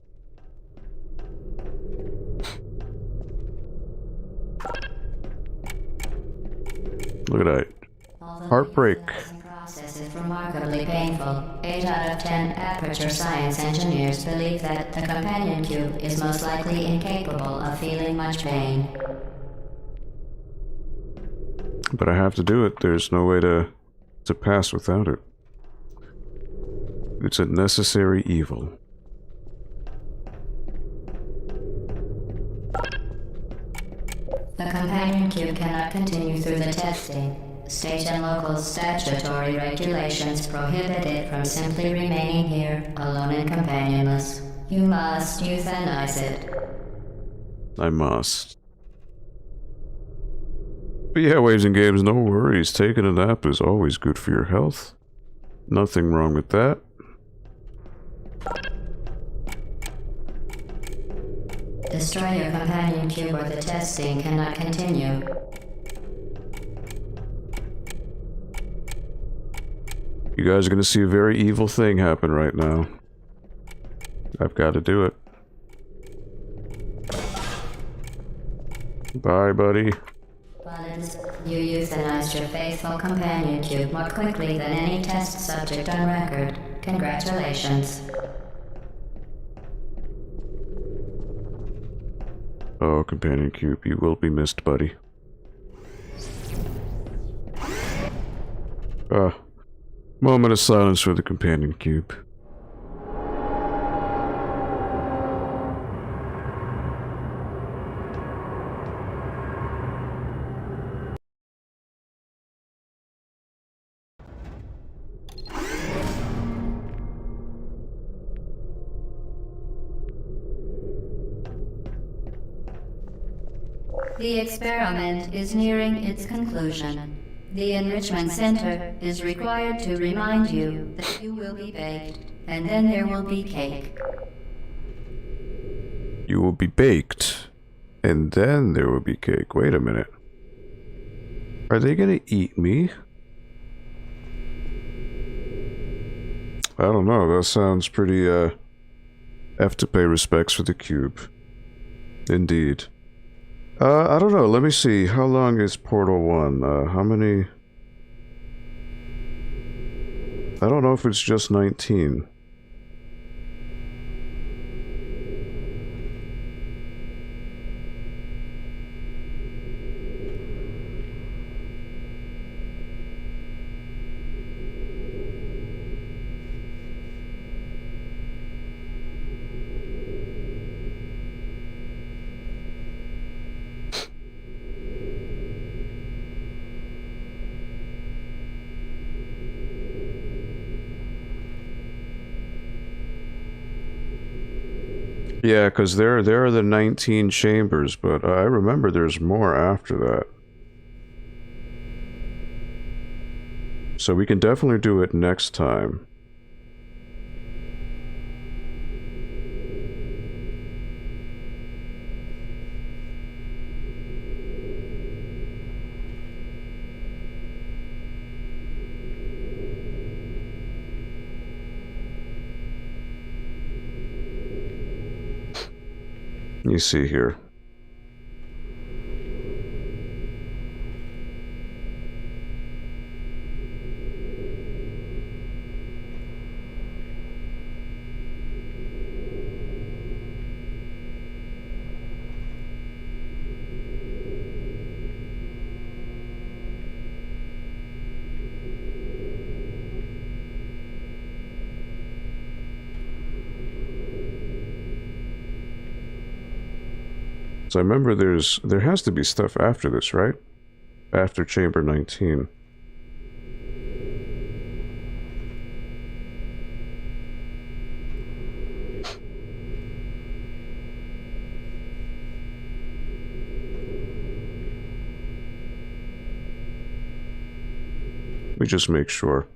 Speaker 1: Look at that. Heartbreak.
Speaker 2: The process is remarkably painful. 8 out of 10 Aperture Science engineers believe that the companion cube is most likely incapable of feeling much pain.
Speaker 1: But I have to do it. There's no way to pass without it. It's a necessary evil.
Speaker 2: The The companion cube cannot continue through the testing. State and local statutory regulations prohibit it from simply remaining here, alone and companionless. You must euthanize it.
Speaker 1: I must. But yeah, Waves and Games, no worries. Taking a nap is always good for your health. Nothing wrong with that.
Speaker 2: Destroy your companion cube or the testing cannot continue.
Speaker 1: You guys are gonna see a very evil thing happen right now. I've got to do it. Bye, buddy.
Speaker 2: Bullets, you euthanized your faithful companion cube more quickly than any test subject on record. Congratulations.
Speaker 1: Oh, companion cube, you will be missed, buddy. Moment of silence for the companion cube.
Speaker 2: The experiment is nearing its conclusion. The Enrichment Center is required to remind you that you will be baked, and then there will be cake.
Speaker 1: You will be baked, and then there will be cake. Wait a minute. Are they gonna eat me? I don't know, that sounds pretty, have to pay respects for the cube. Indeed. I don't know, let me see, how long is Portal 1? How many... I don't know if it's just 19. Yeah, because there are the 19 chambers, but I remember there's more after that. So we can definitely do it next time. You see here. So I remember there has to be stuff after this, right? After Chamber 19. We just make sure.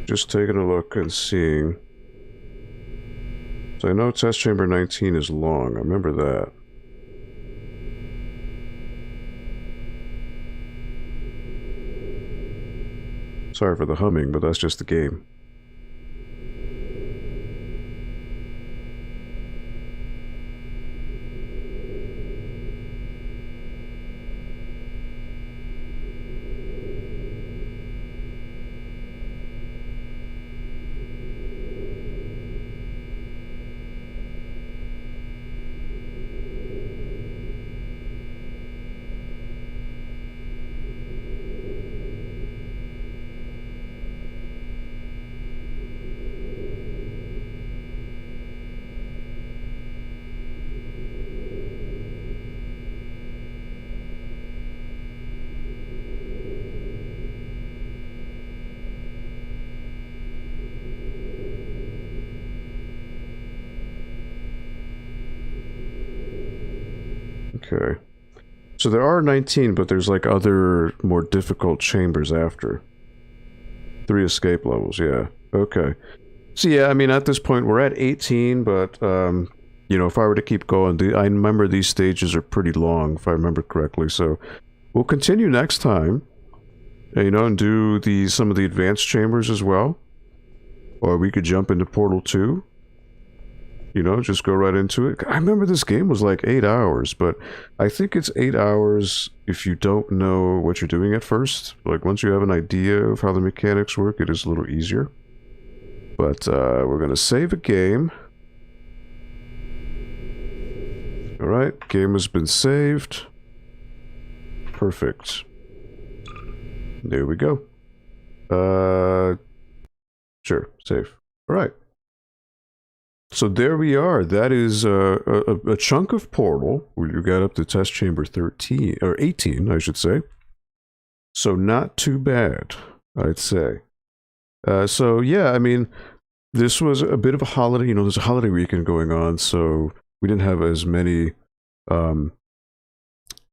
Speaker 1: Just taking a look and seeing. So I know test chamber 19 is long, I remember that. Sorry for the humming, but that's just the game. Okay. So there are 19, but there's like other more difficult chambers after. 3 escape levels, yeah. Okay. So yeah, I mean, at this point, we're at 18, but, you know, if I were to keep going, I remember these stages are pretty long, if I remember correctly, so we'll continue next time, you know, and do some of the advanced chambers as well. Or we could jump into Portal 2. You know, just go right into it. I remember this game was like 8 hours, but I think it's 8 hours if you don't know what you're doing at first. Like, once you have an idea of how the mechanics work, it is a little easier. But, we're gonna save a game. Alright, game has been saved. Perfect. There we go. Sure, save. Alright. So there we are. That is a chunk of Portal. We got up to test chamber 13, or 18, I should say. So not too bad, I'd say. So yeah, I mean, this was a bit of a holiday. You know, there's a holiday weekend going on, so we didn't have as many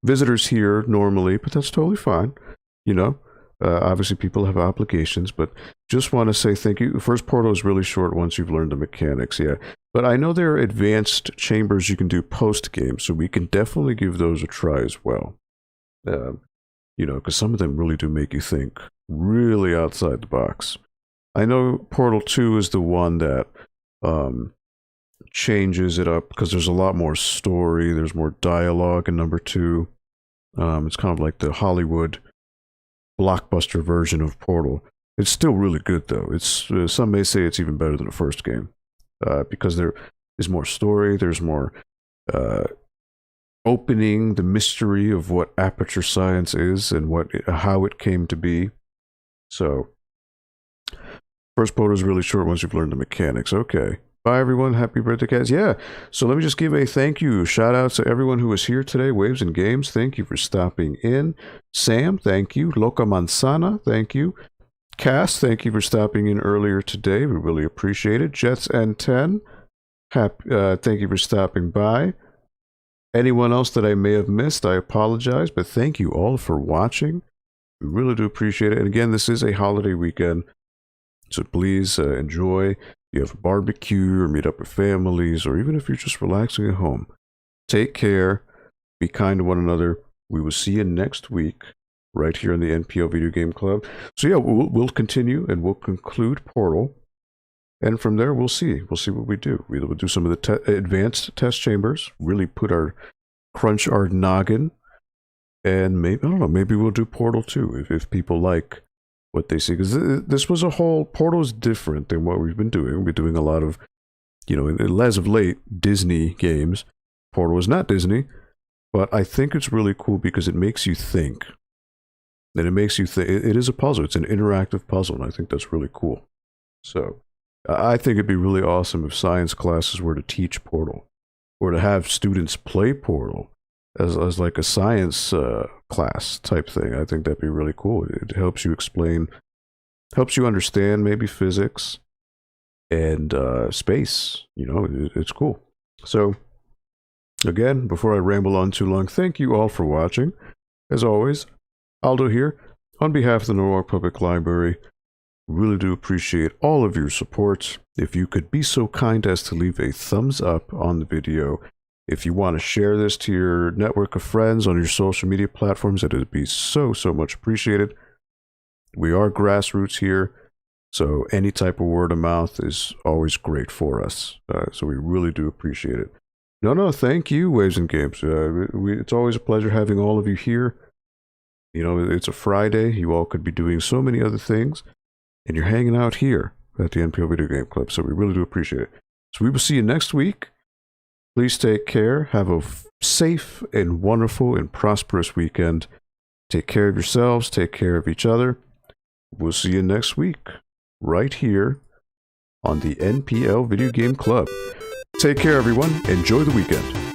Speaker 1: visitors here normally, but that's totally fine. You know, obviously people have obligations, but just want to say thank you. The first Portal is really short once you've learned the mechanics, yeah. But I know there are advanced chambers you can do post-game, so we can definitely give those a try as well. You know, because some of them really do make you think really outside the box. I know Portal 2 is the one that changes it up, because there's a lot more story, there's more dialogue in number 2. It's kind of like the Hollywood blockbuster version of Portal. It's still really good, though. It's some may say it's even better than the first game, because there is more story, there's more opening the mystery of what Aperture Science is and how it came to be. So, first Portal is really short once you've learned the mechanics. Okay. Bye, everyone. Happy birthday, cats. Yeah. So let me just give a thank you. Shout out to everyone who was here today. Waves and Games, thank you for stopping in. Sam, thank you. Loca Manzana, thank you. Cass, thank you for stopping in earlier today. We really appreciate it. Jets and 10, thank you for stopping by. Anyone else that I may have missed, I apologize, but thank you all for watching. We really do appreciate it. And again, this is a holiday weekend, so please enjoy. You have a barbecue or meet up with families, or even if you're just relaxing at home, take care, be kind to one another. We will see you next week right here in the NPL Video Game Club. So yeah, we'll continue and we'll conclude Portal, and from there we'll see what we do. We'll do some of the advanced test chambers, really crunch our noggin, and maybe, I don't know, maybe we'll do Portal 2 if people like what they see, because this was a whole Portal is different than what we've been doing. We've been doing a lot of, you know, as of late, Disney games. Portal is not Disney, but I think it's really cool because it makes you think. And it makes you think. It is a puzzle. It's an interactive puzzle, and I think that's really cool. So I think it'd be really awesome if science classes were to teach Portal, or to have students play Portal as like a science class type thing. I think that'd be really cool. It helps you understand maybe physics and space. You know, it's cool. So again, before I ramble on too long, thank you all for watching. As always, Aldo here on behalf of the Norwalk Public Library. Really do appreciate all of your support. If you could be so kind as to leave a thumbs up on the video. If you want to share this to your network of friends on your social media platforms, that would be so much appreciated. We are grassroots here, so any type of word of mouth is always great for us. So we really do appreciate it. No, thank you, Waves and Games. It's always a pleasure having all of you here. You know, it's a Friday. You all could be doing so many other things, and you're hanging out here at the NPL Video Game Club, so we really do appreciate it. So we will see you next week. Please take care. Have a safe and wonderful and prosperous weekend. Take care of yourselves. Take care of each other. We'll see you next week, right here on the NPL Video Game Club. Take care, everyone. Enjoy the weekend.